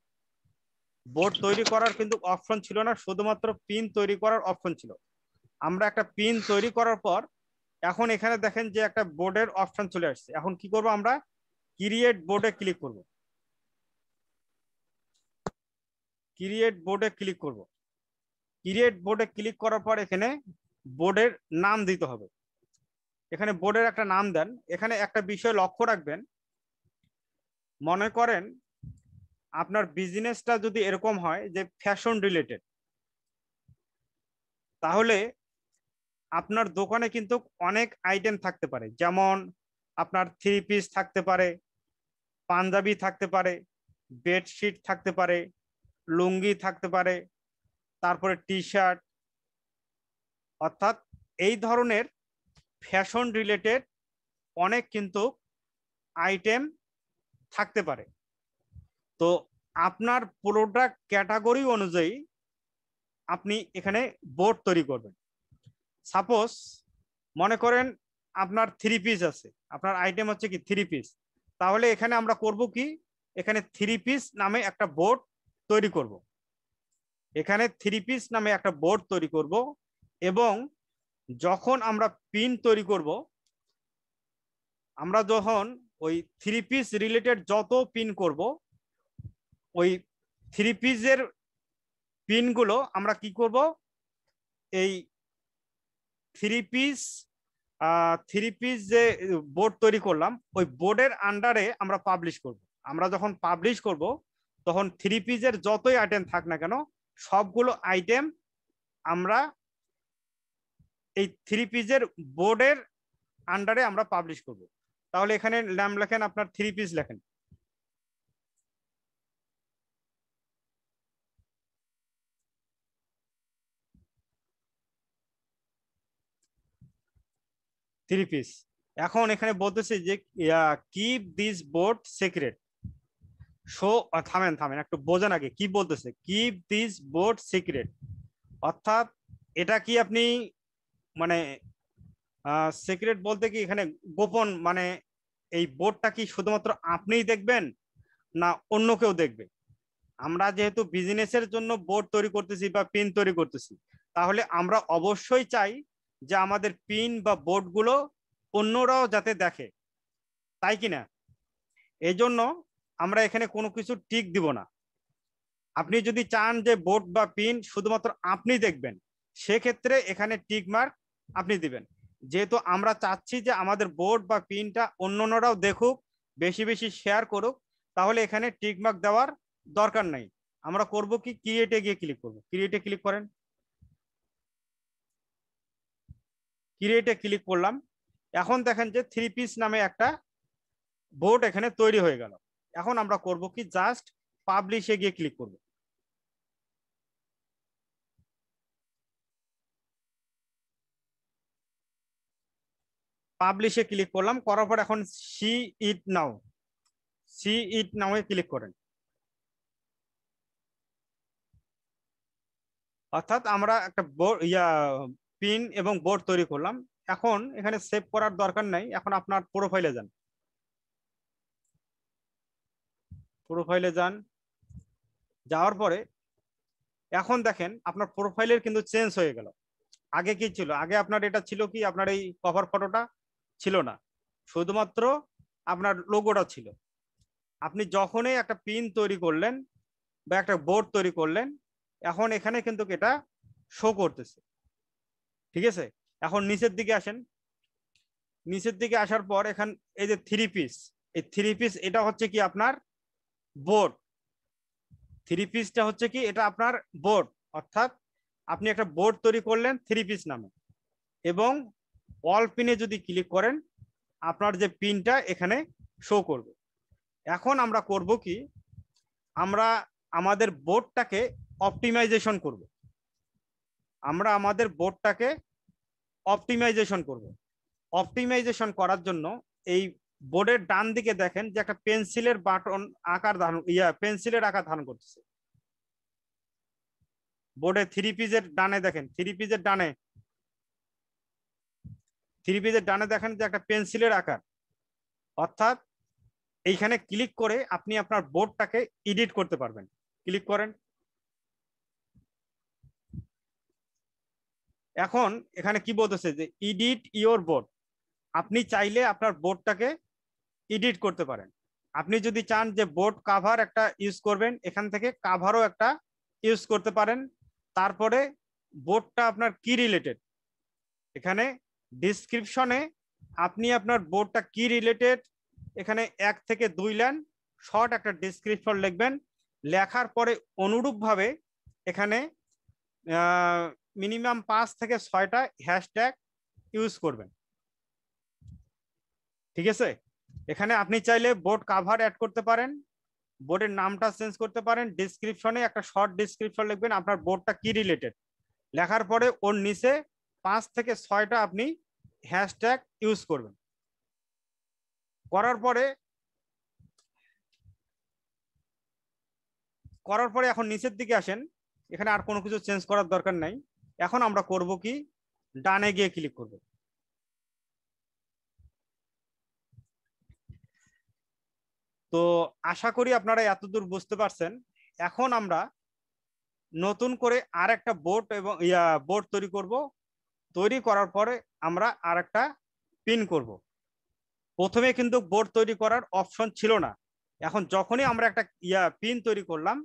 বোর্ড তৈরি করার কিন্তু অপশন ছিল না, শুধুমাত্র পিন তৈরি করার অপশন ছিল। আমরা একটা পিন তৈরি করার পর এখন এখানে দেখেন যে একটা বোর্ডের অপশন চলে আসছে। এখন কি করব, আমরা ক্রিয়েট বোর্ডে ক্লিক করব। ক্রিয়েট বোর্ডে ক্লিক করার পর এখানে বোর্ডের নাম দিতে হবে। এখানে বোর্ডের একটা নাম দেন। এখানে একটা বিষয় লক্ষ্য রাখবেন, মনে করেন আপনার বিজনেসটা যদি এরকম হয় যে ফ্যাশন রিলেটেড, তাহলে আপনার দোকানে কিন্তু অনেক আইটেম থাকতে পারে, যেমন আপনার 3 পিস থাকতে পারে, পাঞ্জাবি থাকতে পারে, বেডশিট থাকতে পারে, লুঙ্গি থাকতে পারে, তারপরে টি শার্ট, অর্থাৎ এই ধরনের ফ্যাশন রিলেটেড অনেক কিন্তু আইটেম থাকতে পারে। তো আপনার প্রোডাক্ট ক্যাটাগরি অনুযায়ী আপনি এখানে বোর্ড তৈরি করবেন। সাপোজ মনে করেন আপনার 3 পিস আছে, আপনার আইটেম হচ্ছে কি 3 পিস, তাহলে এখানে আমরা করব কি, এখানে 3 পিস নামে একটা বোর্ড তৈরি করব। এখানে 3 পিস নামে একটা বোর্ড তৈরি করব, এবং যখন আমরা পিন তৈরি করব, আমরা যখন ওই 3 পিস রিলেটেড যত পিন করব, ওই 3 পিসের পিনগুলো আমরা কি করব, এই 3 পিস যে বোর্ড তৈরি করলাম ওই বোর্ডের আন্ডারে আমরা পাবলিশ করব। আমরা যখন পাবলিশ করব তখন 3 পিসের যতই আইটেম থাক না কেন সবগুলো আইটেম আমরা এই 3 পিসের বোর্ডের আন্ডারে আমরা পাবলিশ করব। তাহলে এখানে নাম লেখেন, আপনার 3 পিস লেখেন। Three piece. এখন এখানে বলতেছে যে keep this board secret. Show, থামেন একটু বোঝেন আগে কি বলতেছে, কিপ দিস বোর্ড সিক্রেট, অর্থাৎ এটা কি আপনি মানে সিক্রেট বলতে কি এখানে গোপন, মানে এই বোর্ডটা কি শুধুমাত্র আপনিই দেখবেন না অন্য কেউ দেখবে? আমরা যেহেতু বিজনেসের জন্য বোর্ড তৈরি করতেছি বা পিন তৈরি করতেছি, তাহলে আমরা অবশ্যই চাই যে আমাদের পিন বা বোর্ডগুলো অন্যরাও যাতে দেখে, তাই কিনা? এই জন্য আমরা এখানে কোনো কিছু টিক দিব না। আপনি যদি চান যে বোর্ড বা পিন শুধুমাত্র আপনি দেখবেন, সেক্ষেত্রে এখানে টিক মার্ক আপনি দিবেন। যেহেতু আমরা চাচ্ছি যে আমাদের বোর্ড বা পিনটা অন্যরাও দেখুক, বেশি বেশি শেয়ার করুক, তাহলে এখানে টিক মার্ক দেওয়ার দরকার নাই। আমরা করব কি, ক্রিয়েটে গিয়ে ক্লিক করব। ক্রিয়েটে ক্লিক করেন, ক্রিয়েটে ক্লিক করলাম। এখন দেখেন যে 3 পিস নামে একটা বোর্ড এখানে তৈরি হয়ে গেল। এখন আমরা করব কি, জাস্ট পাবলিশে গিয়ে ক্লিক করব। পাবলিশে ক্লিক করলাম, করার পর এখন সি ইট নাও এ ক্লিক করেন। অর্থাৎ আমরা একটা বোর্ড পিন এবং বোর্ড তৈরি করলাম। এখন এখানে সেভ করার দরকার নাই। এখন আপনার প্রোফাইলে যান, প্রোফাইলে যান, যাওয়ার পরে এখন দেখেন আপনার প্রোফাইলের কিন্তু চেঞ্জ হয়ে গেল। আগে কি ছিল, আগে আপনার এটা ছিল কি, আপনার এই কভার ফটোটা ছিল না, শুধুমাত্র আপনার লোগোটা ছিল। আপনি যখনই একটা পিন তৈরি করলেন বা একটা বোর্ড তৈরি করলেন, এখন এখানে কিন্তু এটা শো করতেছে। ঠিক আছে, এখন নিচের দিকে আসেন। নিচের দিকে আসার পর এখান এই যে 3 পিস, এই 3 পিস এটা হচ্ছে কি আপনার বোর্ড। 3 পিসটা হচ্ছে কি, এটা আপনার বোর্ড। অর্থাৎ আপনি একটা বোর্ড তৈরি করলেন 3 পিস নামে, এবং অল পিনে যদি ক্লিক করেন আপনার যে পিনটা এখানে শো করবে। এখন আমরা করব কি, আমরা আমাদের বোর্ডটাকে অপটিমাইজেশন করব। আমরা আমাদের বোর্ডটাকে অপটিমাইজেশন করব। অপটিমাইজেশন করার জন্য এই বোর্ডের ডান দিকে দেখেন যে একটা পেন্সিলের বাটন আকার ধারণ, পেন্সিলের আকার ধারণ করতেছে। বোর্ডে 3 পিসের ডানে দেখেন, 3 পিসের ডানে দেখেন যে একটা পেন্সিলের আকার। অর্থাৎ এইখানে ক্লিক করে আপনি আপনার বোর্ডটাকে এডিট করতে পারবেন। ক্লিক করেন। এখন এখানে কি বলতেছে যে এডিট ইওর বোর্ড। আপনি চাইলে আপনার বোর্ডটাকে এডিট করতে পারেন। আপনি যদি চান যে বোর্ড কাভার একটা ইউজ করবেন, এখান থেকে কাভারও একটা ইউজ করতে পারেন। তারপরে বোর্ডটা আপনার কি রিলেটেড, এখানে ডিসক্রিপশনে আপনি আপনার বোর্ডটা কি রিলেটেড, এখানে 1 থেকে 2 লাইন শর্ট একটা ডিসক্রিপশন লিখবেন। লেখার পরে অনুরূপভাবে এখানে মিনিমাম 5 থেকে 6টা হ্যাশট্যাগ ইউজ করবেন। ঠিক আছে, এখানে আপনি চাইলে বোর্ড কাভার অ্যাড করতে পারেন, বোর্ডের নামটা চেঞ্জ করতে পারেন, ডিসক্রিপশনে একটা শর্ট ডিসক্রিপশন লিখবেন আপনার বোর্ডটা কি রিলেটেড, লেখার পরে ওর নিচে 5 থেকে 6টা আপনি হ্যাশট্যাগ ইউজ করবেন। করার পরে এখন নিচের দিকে আসেন, এখানে আর কোনো কিছু চেঞ্জ করার দরকার নাই। এখন আমরা করব কি, ডানে গিয়ে ক্লিক করব। তো আশা করি আপনারা এতদূর বুঝতে পারছেন। এখন আমরা নতুন করে আর একটা বোর্ড এবং বোর্ড তৈরি করব। তৈরি করার পরে আমরা আর একটা পিন করব। প্রথমে কিন্তু বোর্ড তৈরি করার অপশন ছিল না, এখন যখনই আমরা একটা পিন তৈরি করলাম,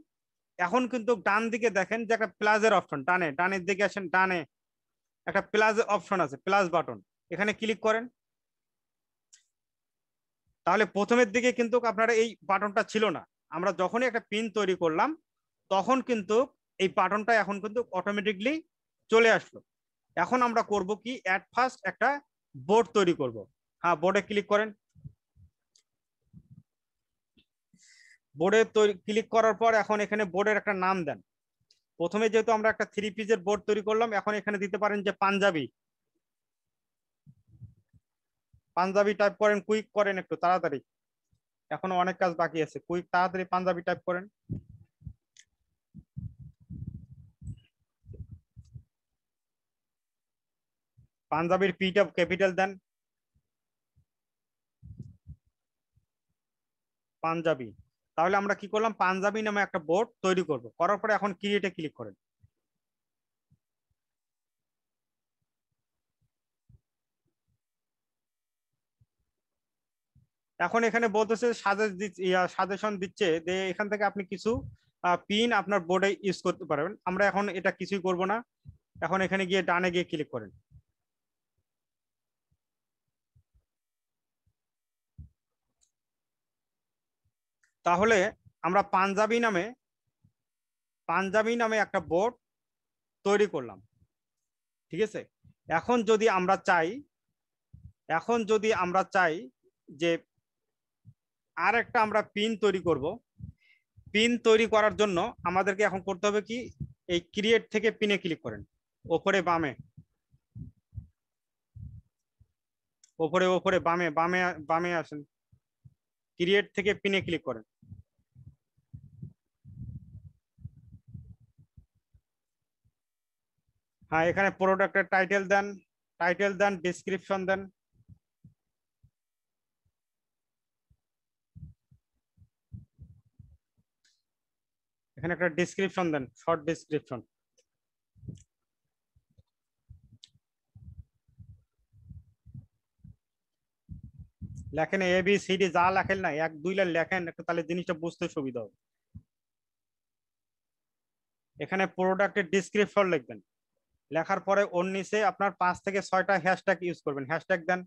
এখন কিন্তু ডান দিকে দেখেন যে একটা প্লাসের অপশন, ডানের দিকে আসেন, ডানে একটা প্লাস অপশন আছে, প্লাস বাটন, এখানে ক্লিক করেন। তাহলে প্রথমের দিকে কিন্তু আপনারা এই বাটনটা ছিল না, আমরা যখনই একটা পিন তৈরি করলাম তখন কিন্তু এই বাটনটা এখন কিন্তু অটোমেটিকলি চলে আসলো। এখন আমরা করব কি, অ্যাট ফার্স্ট একটা বোর্ড তৈরি করব। হ্যাঁ, বোর্ডে ক্লিক করেন। বোর্ডে ক্লিক করার পর এখন এখানে বোর্ডের একটা নাম দেন। প্রথমে যেহেতু আমরা একটা 3 পিসের বোর্ড তৈরি করলাম, এখন এখানে দিতে পারেন যে পাঞ্জাবি। পাঞ্জাবি টাইপ করেন, কুইক করেন একটু তাড়াতাড়ি, এখনো অনেক কাজ বাকি আছে, কুইক তাড়াতাড়ি পাঞ্জাবি টাইপ করেন। পাঞ্জাবির পিটা ক্যাপিটাল দেন, পাঞ্জাবি। তাহলে আমরা কি করলাম, পাঞ্জাবি নামে একটা বোর্ড তৈরি করব। করার পরে এখন ক্রিয়েটে ক্লিক করেন। এখন এখানে বলতেছে সাজেশন দিচ্ছে যে এখান থেকে আপনি কিছু পিন আপনার বোর্ডে ইউজ করতে পারবেন। আমরা এখন এটা কিছুই করব না, এখন এখানে গিয়ে ডানে গিয়ে ক্লিক করেন। তাহলে আমরা পাঞ্জাবি নামে একটা বোর্ড তৈরি করলাম। ঠিক আছে, এখন যদি আমরা চাই যে আর একটা আমরা পিন তৈরি করব, পিন তৈরি করার জন্য আমাদেরকে এখন করতে হবে কি, এই ক্রিয়েট থেকে পিনে ক্লিক করেন, ওপরে বামে, ওপরে বামে বামে বামে আসেন, ক্রিয়েট থেকে পিনে ক্লিক করেন। হ্যাঁ, এখানে প্রোডাক্টের টাইটেল দেন, ডেসক্রিপশন দেন। এখানে একটা ডেসক্রিপশন দেন, শর্ট ডেসক্রিপশন। লেখেন ABCD, যা লেখেন না, 1-2 লাইন লেখেন একটু, তাহলে জিনিসটা বুঝতে সুবিধা হবে। এখানে প্রোডাক্টের ডেসক্রিপশন লিখবেন, লেখার পরে ওর নিচে আপনার 5 থেকে 6টা হ্যাশট্যাগ ইউজ করবেন, হ্যাশট্যাগ দেন।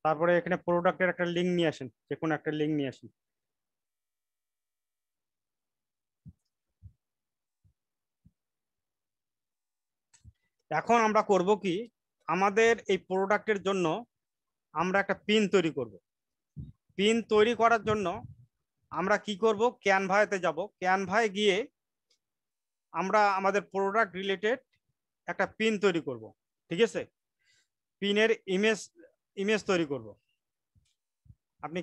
তারপরে এখানে প্রোডাক্টের একটা লিঙ্ক নিয়ে আসেন, যে কোনো একটা লিঙ্ক নিয়ে আসেন। এখন আমরা করব কি, আমাদের এই প্রোডাক্টের জন্য আমরা একটা পিন তৈরি করব। পিন তৈরি করার জন্য আমরা কি করব, ক্যানভাতে যাব, ক্যানভায় গিয়ে আমরা আমাদের প্রোডাক্ট রিলেটেড একটা পিন তৈরি করব। ঠিক আছে, পিনের ইমেজ তৈরি করব। আপনি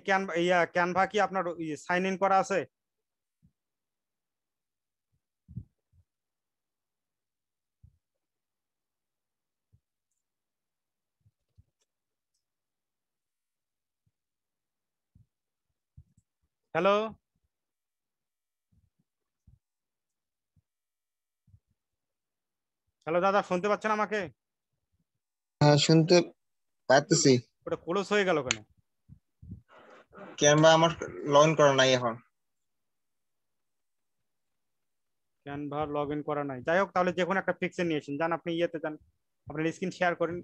ক্যানভা কি আপনার সাইন ইন করা আছে? হ্যালো, দাদা, শুনতে পাচ্ছেন আমাকে?
হ্যাঁ, শুনতে পারতেছি।
ওটা ক্লোজ হয়ে গেল কেন?
ক্যানভা আমার লগ ইন করা নাই এখন।
ক্যানভা লগ ইন করা নাই, যাই হোক তাহলে যে কোনো একটা পিকচার নিয়েছেন, যান আপনি ইয়েতে যান, আপনার স্ক্রিন শেয়ার করেন।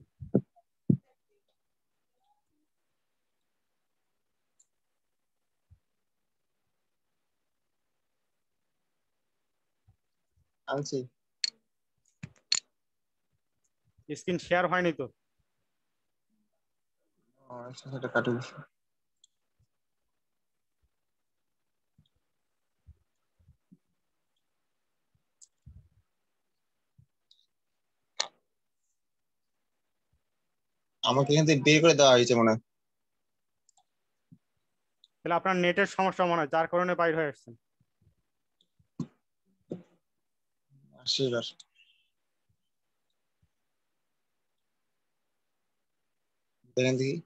আনছি।
স্ক্রিন শেয়ার হয়নি তো?
আচ্ছা, সেটা কাটুন। আমাকে এখান থেকে বের করে দেওয়া হয়েছে মনে হয়।
তাহলে আপনার নেটের সমস্যা মনে হয়, যার কারণে বাইর হয়ে আসছেন।
আসি এবার। দেখেন দেখি।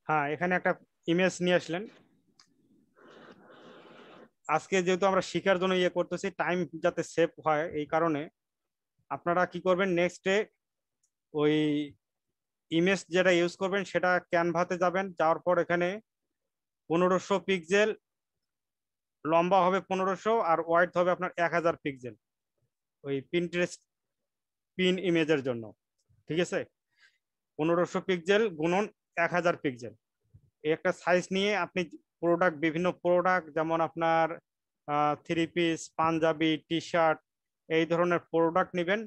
হ্যাঁ, এখানে একটা ইমেজ নিয়ে আসলেন। আজকে যেহেতু আমরা শিখার জন্য ইয়ে করতেছি, টাইম যাতে সেভ হয়, এই কারণে আপনারা কি করবেন, নেক্সট ডে ওই ইমেজ যেটা ইউজ করবেন সেটা ক্যানভাতে যাবেন, যাওয়ার পর এখানে 1500 পিক্সেল, লম্বা হবে 1500, আর ওয়াইড হবে আপনার 1000 পিক্সেল, ওই পিন্টারেস্ট পিন ইমেজের জন্য। ঠিক আছে, 1500 পিক্সেল গুণন 1000 পিক্সেল, এই একটা সাইজ নিয়ে আপনি প্রোডাক্ট, বিভিন্ন প্রোডাক্ট যেমন আপনার three piece, Punjabi, T shirt, এই ধরনের প্রোডাক্ট নেবেন।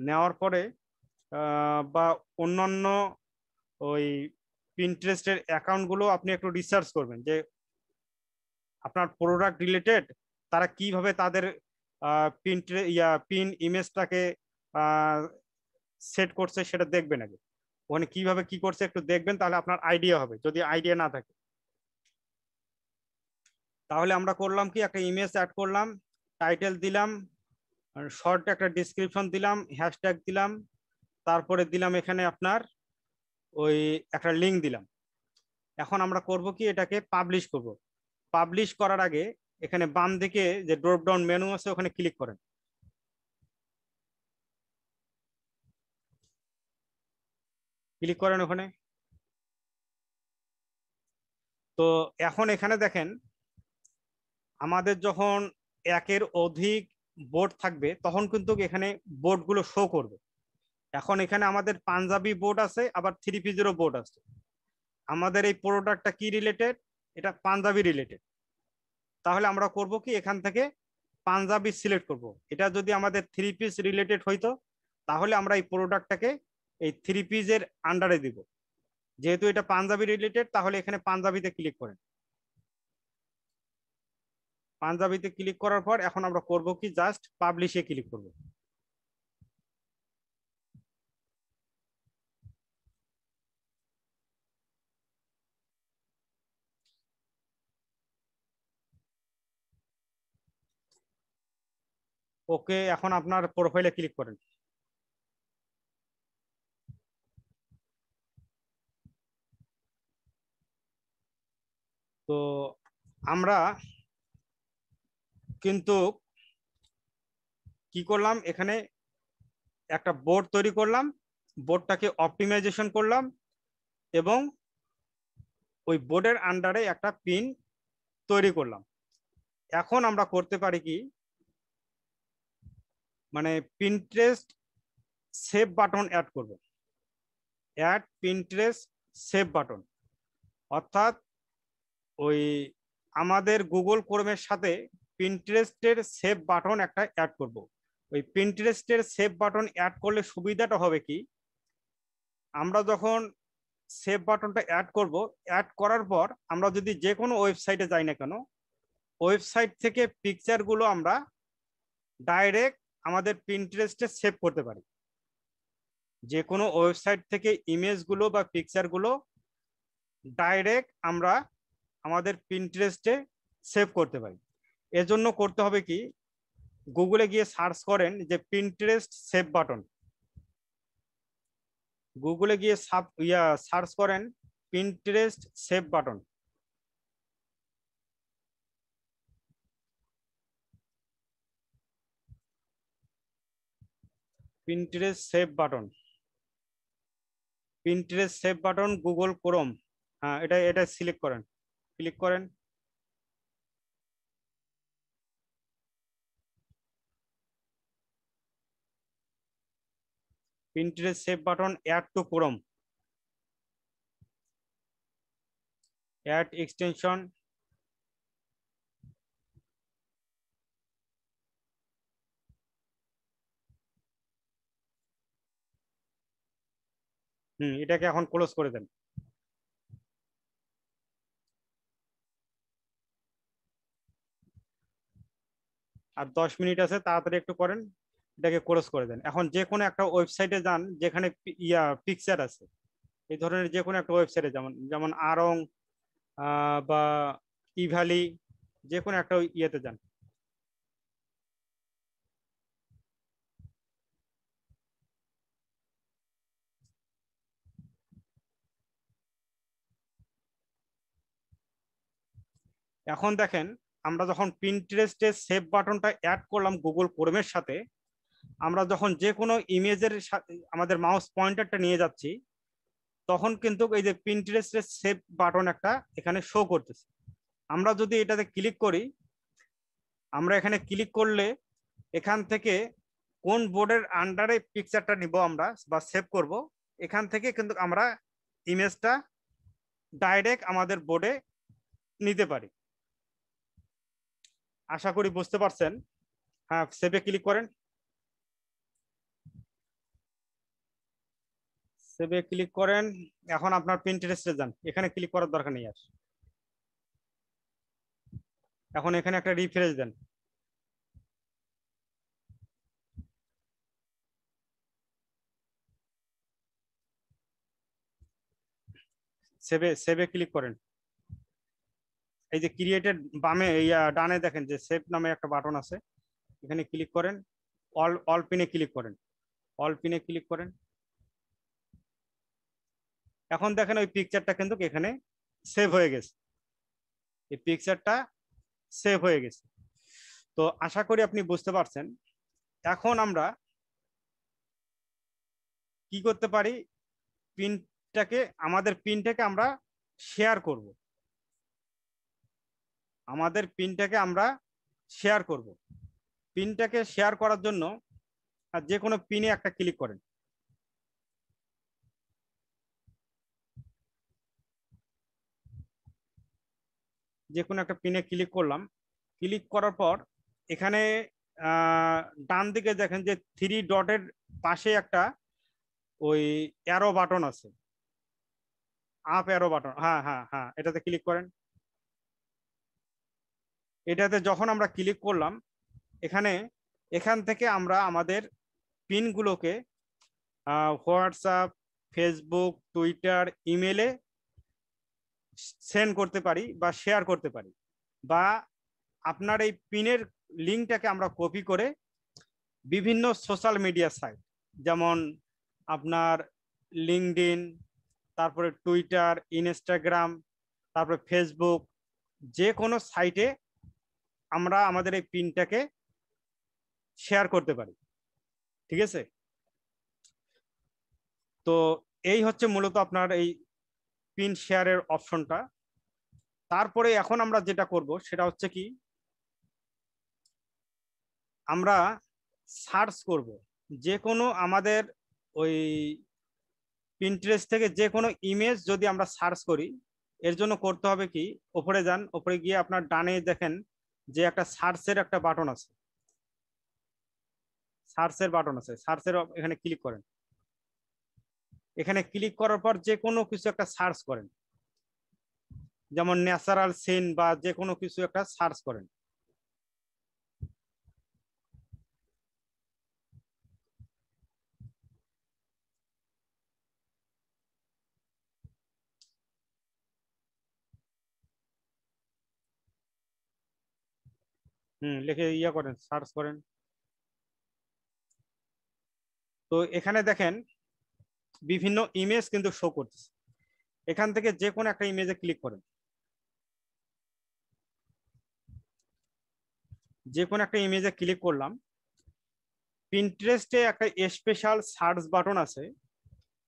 নেওয়ার পরে বা অন্যান্য ওই পিন্টারেস্টের অ্যাকাউন্টগুলো আপনি একটু রিসার্চ করবেন, যে আপনার প্রোডাক্ট রিলেটেড তারা কিভাবে তাদের পিন ইমেজটাকে সেট করছে সেটা দেখবেন আগে। ওখানে কিভাবে কি করছে একটু দেখবেন, তাহলে আপনার আইডিয়া হবে। যদি আইডিয়া না থাকে তাহলে আমরা করলাম কি, একটা ইমেজ অ্যাড করলাম, টাইটেল দিলাম, শর্ট একটা ডিসক্রিপশন দিলাম, হ্যাশট্যাগ দিলাম, তারপরে দিলাম এখানে আপনার ওই একটা লিঙ্ক দিলাম। এখন আমরা করব কি, এটাকে পাবলিশ করব। পাবলিশ করার আগে এখানে বাম দিকে যে ড্রপ ডাউন মেনু আছে ওখানে ক্লিক করেন। ক্লিক করেন ওখানে। তো এখন এখানে দেখেন, আমাদের যখন একের অধিক বোর্ড থাকবে তখন কিন্তু এখানে বোর্ডগুলো শো করবে। এখন এখানে আমাদের পাঞ্জাবি বোর্ড আছে, আবার থ্রি পিসেরও বোর্ড আছে। আমাদের এই প্রোডাক্টটা কি রিলেটেড? এটা পাঞ্জাবি রিলেটেড। তাহলে আমরা করব কি, এখান থেকে পাঞ্জাবি সিলেক্ট করব। এটা যদি আমাদের থ্রি পিস রিলেটেড হইতো তাহলে আমরা এই প্রোডাক্টটাকে এই থ্রি পিসের আন্ডারে দিব। যেহেতু এটা পাঞ্জাবি রিলেটেড তাহলে এখানে পাঞ্জাবিতে ক্লিক করেন। পাঞ্জাবিতে ক্লিক করার পর এখন আমরা করব কি, জাস্ট পাবলিশে ক্লিক করব। ওকে, এখন আপনার প্রোফাইলে ক্লিক করেন। তো আমরা কিন্তু কি করলাম, এখানে একটা বোর্ড তৈরি করলাম, বোর্ডটাকে অপটিমাইজেশন করলাম, এবং ওই বোর্ডের আন্ডারে একটা পিন তৈরি করলাম। এখন আমরা করতে পারি কি, মানে পিন্টারেস্ট সেভ বাটন অ্যাড করব। অ্যাড পিন্টারেস্ট সেভ বাটন, অর্থাৎ ওই আমাদের গুগল ক্রোমের সাথে পিন্টারেস্টের সেভ বাটন একটা অ্যাড করব। ওই পিন্টারেস্টের সেভ বাটন অ্যাড করলে সুবিধাটা হবে কি, আমরা যখন সেভ বাটনটা অ্যাড করব, অ্যাড করার পর আমরা যদি যে কোনো ওয়েবসাইটে যাই না কেন, ওয়েবসাইট থেকে পিকচারগুলো আমরা ডাইরেক্ট আমাদের পিন্টারেস্টে সেভ করতে পারি। যে কোনো ওয়েবসাইট থেকে ইমেজগুলো বা পিকচারগুলো ডাইরেক্ট আমরা আমাদের পিন্টারেস্টে সেভ করতে পারি। এজন্য করতে হবে কি, গুগলে গিয়ে সার্চ করেন যে পিন্টারেস্ট সেভ বাটন। গুগলে গিয়ে সার্চ করেন Pinterest save button. Pinterest save button, Pinterest save button Google Chrome, হ্যাঁ এটা এটা সিলেক্ট করেন, ক্লিক করেন। Pinterest save button add to Chrome, add extension, এটাকে এখন ক্লোজ করে দেন। আর 10 মিনিট আছে, তাড়াতাড়ি একটু করেন, এটাকে ক্লোজ করে দেন। এখন যে কোনো একটা ওয়েবসাইটে যান যেখানে পিকচার আছে, এই ধরনের যে কোনো একটা ওয়েবসাইটে, যেমন যেমন আরং বা ইভ্যালি, যে কোনো একটা ইয়েতে যান। এখন দেখেন আমরা যখন পিন্টারেস্টে সেভ বাটনটা অ্যাড করলাম গুগল ক্রোমের সাথে, আমরা যখন যে কোনো ইমেজের আমাদের মাউস পয়েন্টারটা নিয়ে যাচ্ছি, তখন কিন্তু এই যে পিন্টারেস্টের সেভ বাটন একটা এখানে শো করতেছে। আমরা যদি এটাতে ক্লিক করি, আমরা এখানে ক্লিক করলে এখান থেকে কোন বোর্ডের আন্ডারে পিকচারটা নিব আমরা বা সেভ করব, এখান থেকে কিন্তু আমরা ইমেজটা ডাইরেক্ট আমাদের বোর্ডে নিতে পারি। আশা করি বুঝতে পারছেন। হ্যাঁ, সেভে ক্লিক করেন, সেভে ক্লিক করেন। এখন আপনার পিন্টারেস্টে যান, এখানে ক্লিক করার দরকার নেই আর। এখন এখানে একটা রিফ্রেশ দেন, সেভে সেভে ক্লিক করেন। এই যে ক্রিয়েটেড বামে ডানে দেখেন যে সেভ নামে একটা বাটন আছে, এখানে ক্লিক করেন, অল অল পিনে ক্লিক করেন, অল পিনে ক্লিক করেন। এখন দেখেন ওই পিকচারটা কিন্তু এখানে সেভ হয়ে গেছে, এই পিকচারটা সেভ হয়ে গেছে। তো আশা করি আপনি বুঝতে পারছেন। এখন আমরা কি করতে পারি, আমাদের পিনটাকে আমরা শেয়ার করব, আমাদের পিনটাকে আমরা শেয়ার করব। পিনটাকে শেয়ার করার জন্য যে কোনো পিনে একটা ক্লিক করেন, যে কোনো একটা পিনে ক্লিক করলাম। ক্লিক করার পর এখানে ডান দিকে দেখেন যে 3 ডটের পাশে একটা ওই অ্যারো বাটন আছে, আপ অ্যারো বাটন, হ্যাঁ হ্যাঁ হ্যাঁ, এটাতে ক্লিক করেন। এটাতে যখন আমরা ক্লিক করলাম, এখান থেকে আমরা আমাদের পিনগুলোকে হোয়াটসঅ্যাপ, ফেসবুক, টুইটার, ইমেলে সেন্ড করতে পারি বা শেয়ার করতে পারি, বা আপনার এই পিনের লিঙ্কটাকে আমরা কপি করে বিভিন্ন সোশ্যাল মিডিয়া সাইট, যেমন আপনার লিঙ্কডইন, তারপরে টুইটার, ইনস্টাগ্রাম, তারপরে ফেসবুক, যে কোনো সাইটে আমরা আমাদের এই পিনটাকে শেয়ার করতে পারি। ঠিক আছে, তো এই হচ্ছে মূলত আপনার এই পিন শেয়ারের অপশনটা। তারপরে এখন আমরা যেটা করব সেটা হচ্ছে কি, আমরা সার্চ করব যে কোনো আমাদের ওই পিন্টারেস্ট থেকে যে কোনো ইমেজ যদি আমরা সার্চ করি, এর জন্য করতে হবে কি, ওপরে যান, ওপরে গিয়ে আপনার ডানে দেখেন যে একটা সার্চের একটা বাটন আছে, সার্চের বাটন আছে, সার্চের এখানে ক্লিক করেন। এখানে ক্লিক করার পর যে কোনো কিছু একটা সার্চ করেন, যেমন ন্যাচারাল সিন বা যে কোনো কিছু একটা সার্চ করেন। লিখে করেন, সার্চ করেন। তো এখানে দেখেন বিভিন্ন ইমেজ কিন্তু শো করতেছে, এখান থেকে যে কোনো একটা ইমেজে ক্লিক করেন, যে কোনো একটা ইমেজে ক্লিক করলাম। পিন্টারেস্টে একটা স্পেশাল সার্চ বাটন আছে,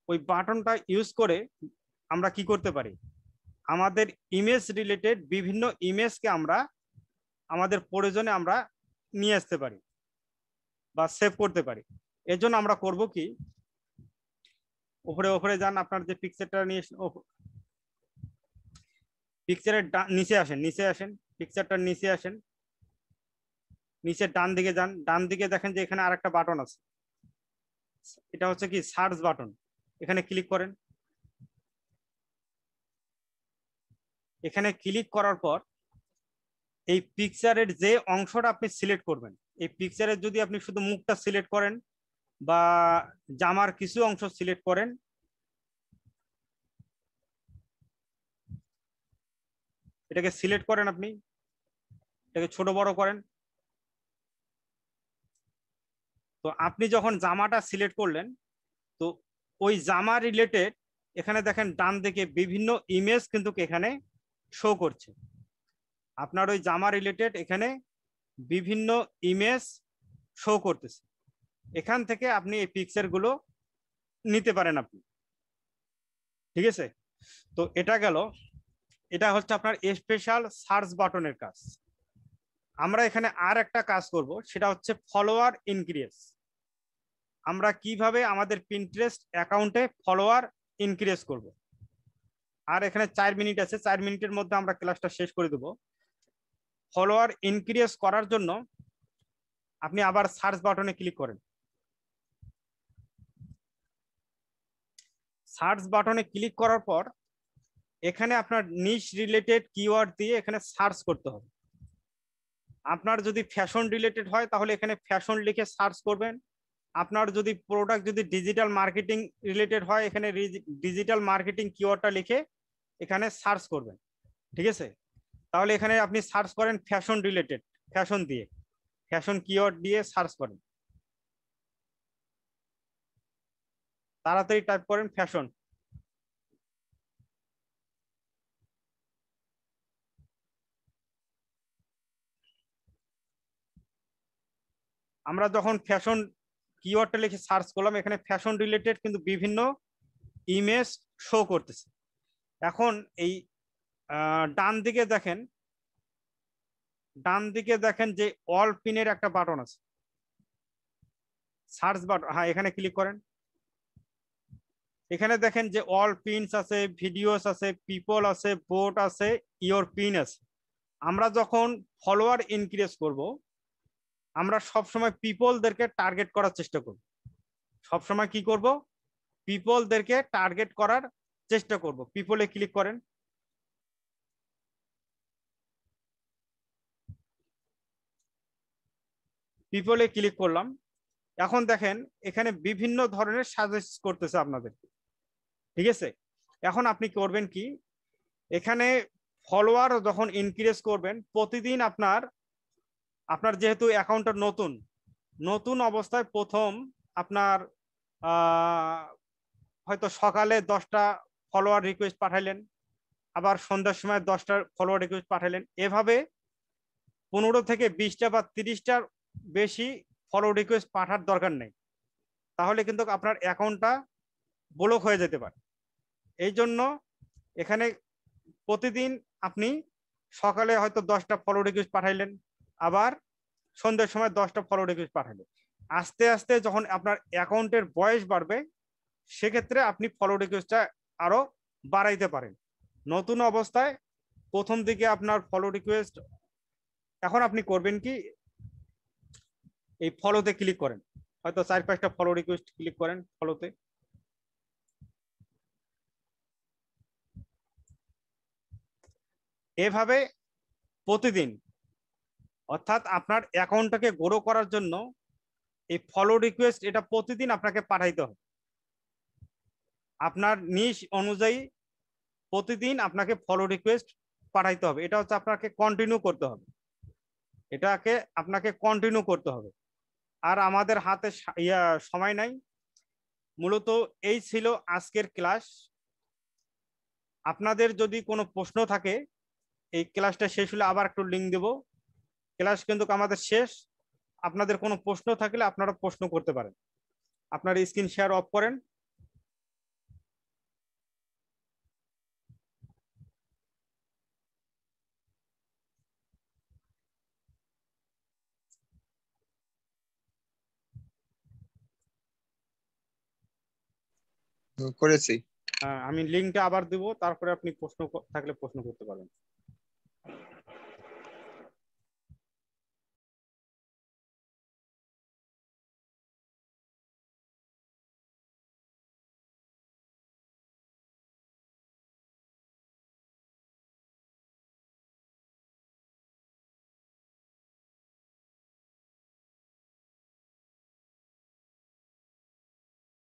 ওই বাটনটা ইউজ করে আমরা কি করতে পারি, আমাদের ইমেজ রিলেটেড বিভিন্ন ইমেজকে আমরা আমাদের প্রয়োজনে আমরা নিয়ে আসতে পারি বা সেভ করতে পারি। এর জন্য আমরা করব কি, উপরে যান, আপনার যে পিকচারটা নিয়ে পিকচারের নিচে আসেন, পিকচারটার নিচে আসেন, নিচে ডান দিকে যান, ডান দিকে দেখেন যে এখানে আরেকটা বাটন আছে, এটা হচ্ছে কি সার্চ বাটন। এখানে ক্লিক করেন। এখানে ক্লিক করার পর এই পিকচারের যে অংশটা আপনি সিলেক্ট করবেন, এই পিকচারের যদি আপনি শুধু মুখটা সিলেক্ট করেন বা জামার কিছু অংশ সিলেক্ট করেন, এটাকে সিলেক্ট করেন, আপনি এটাকে ছোট বড় করেন। তো আপনি যখন জামাটা সিলেক্ট করলেন, তো ওই জামা রিলেটেড এখানে দেখেন ডান দিকে বিভিন্ন ইমেজ কিন্তু এখানে শো করছে। আপনার ওই জামা রিলেটেড এখানে বিভিন্ন ইমেজ শো করতেছে। এখান থেকে আপনি এই পিকচার গুলো নিতে পারেন আপনি, ঠিক আছে? তো এটা গেল, এটা হচ্ছে আপনার স্পেশাল সার্চ বাটনের কাজ। আমরা এখানে আর একটা কাজ করব, সেটা হচ্ছে ফলোয়ার ইনক্রিজ। আমরা কিভাবে আমাদের পিন্টারেস্ট অ্যাকাউন্টে ফলোয়ার ইনক্রিজ করব। আর এখানে 4 মিনিট আছে, 4 মিনিটের মধ্যে আমরা ক্লাসটা শেষ করে দেব। ফলোয়ার ইনক্রিজ করার জন্য আপনি আবার সার্চ বাটনে ক্লিক করেন। সার্চ বাটনে ক্লিক করার পর এখানে আপনার নিশ রিলেটেড কিওয়ার্ড দিয়ে এখানে সার্চ করতে হবে। আপনার যদি ফ্যাশন রিলেটেড হয় তাহলে এখানে ফ্যাশন লিখে সার্চ করবেন। আপনার যদি প্রোডাক্ট যদি ডিজিটাল মার্কেটিং রিলেটেড হয়, এখানে ডিজিটাল মার্কেটিং কিওয়ার্ডটা লিখে এখানে সার্চ করবেন, ঠিক আছে? তাহলে এখানে আপনি সার্চ করেন ফ্যাশন রিলেটেড, ফ্যাশন দিয়ে, ফ্যাশন কিওয়ার্ড দিয়ে সার্চ করেন, তাড়াতাড়ি টাইপ করেন ফ্যাশন। আমরা যখন ফ্যাশন কিওয়ার্ডটা লিখে সার্চ করলাম, এখানে ফ্যাশন রিলেটেড কিন্তু বিভিন্ন ইমেজ শো করতেছে। এখন এই ডান দিকে দেখেন যে অল পিনের একটা বাটন আছে, সার্চ বাটন। হ্যাঁ, এখানে ক্লিক করেন। এখানে দেখেন যে অল পিনস আছে, ভিডিওস আছে, পিপল আছে, বোট আছে, ইওর পিন আছে। আমরা যখন ফলোয়ার ইনক্রিজ করব, আমরা সবসময় পিপলদেরকে টার্গেট করার চেষ্টা করব। সবসময় কি করব, পিপলদেরকে টার্গেট করার চেষ্টা করব। পিপলে ক্লিক করেন। পিপলে ক্লিক করলাম। এখন দেখেন এখানে বিভিন্ন ধরনের সাজেস্ট করতেছে আপনাদের, ঠিক আছে? এখন আপনি করবেন কি, এখানে ফলোয়ার যখন ইনক্রিজ করবেন, প্রতিদিন আপনার যেহেতু অ্যাকাউন্টটা নতুন অবস্থায় প্রথম আপনার হয়তো সকালে 10টা ফলোয়ার রিকোয়েস্ট পাঠাইলেন, আবার সন্ধ্যার সময় 10টা ফলোয়ার রিকোয়েস্ট পাঠাইলেন। এভাবে 15 থেকে 20টা বা 30টার বেশি ফলো রিকোয়েস্ট পাঠার দরকার নেই, তাহলে কিন্তু আপনার অ্যাকাউন্টটা ব্লক হয়ে যেতে পারে। এই জন্য এখানে প্রতিদিন আপনি সকালে হয়তো 10টা ফলো রিকোয়েস্ট পাঠাইলেন, আবার সন্ধ্যের সময় 10টা ফলো রিকোয়েস্ট পাঠাইলেন। আস্তে আস্তে যখন আপনার অ্যাকাউন্টের বয়স বাড়বে, সেক্ষেত্রে আপনি ফলো রিকোয়েস্টটা আরো বাড়াইতে পারেন। নতুন অবস্থায় প্রথম দিকে আপনার ফলো রিকোয়েস্ট, এখন আপনি করবেন কি, এই ফলোতে ক্লিক করেন, হয়তো 4-5টা ফলো রিকোয়েস্ট ক্লিক করেন ফলোতে। এভাবে প্রতিদিন, অর্থাৎ আপনার অ্যাকাউন্টটাকে গ্রো করার জন্য এই ফলো রিকোয়েস্ট এটা প্রতিদিন আপনাকে পাঠাইতে হবে। আপনার নিশ অনুযায়ী প্রতিদিন আপনাকে ফলো রিকোয়েস্ট পাঠাইতে হবে। এটা হচ্ছে আপনাকে কন্টিনিউ করতে হবে, এটাকে আপনাকে কন্টিনিউ করতে হবে। আর আমাদের হাতে সময় নাই। মূলত এই ছিল আজকের ক্লাস। আপনাদের যদি কোনো প্রশ্ন থাকে, এই ক্লাসটা শেষ হলে আবার একটু লিঙ্ক দেব। ক্লাস কিন্তু আমাদের শেষ। আপনাদের কোনো প্রশ্ন থাকলে আপনারা প্রশ্ন করতে পারেন। আপনার স্ক্রিন শেয়ার অফ করেন।
করেছি।
আমি লিঙ্কটা আবার দেব, তারপরে আপনি প্রশ্ন থাকলে প্রশ্ন করতে পারেন।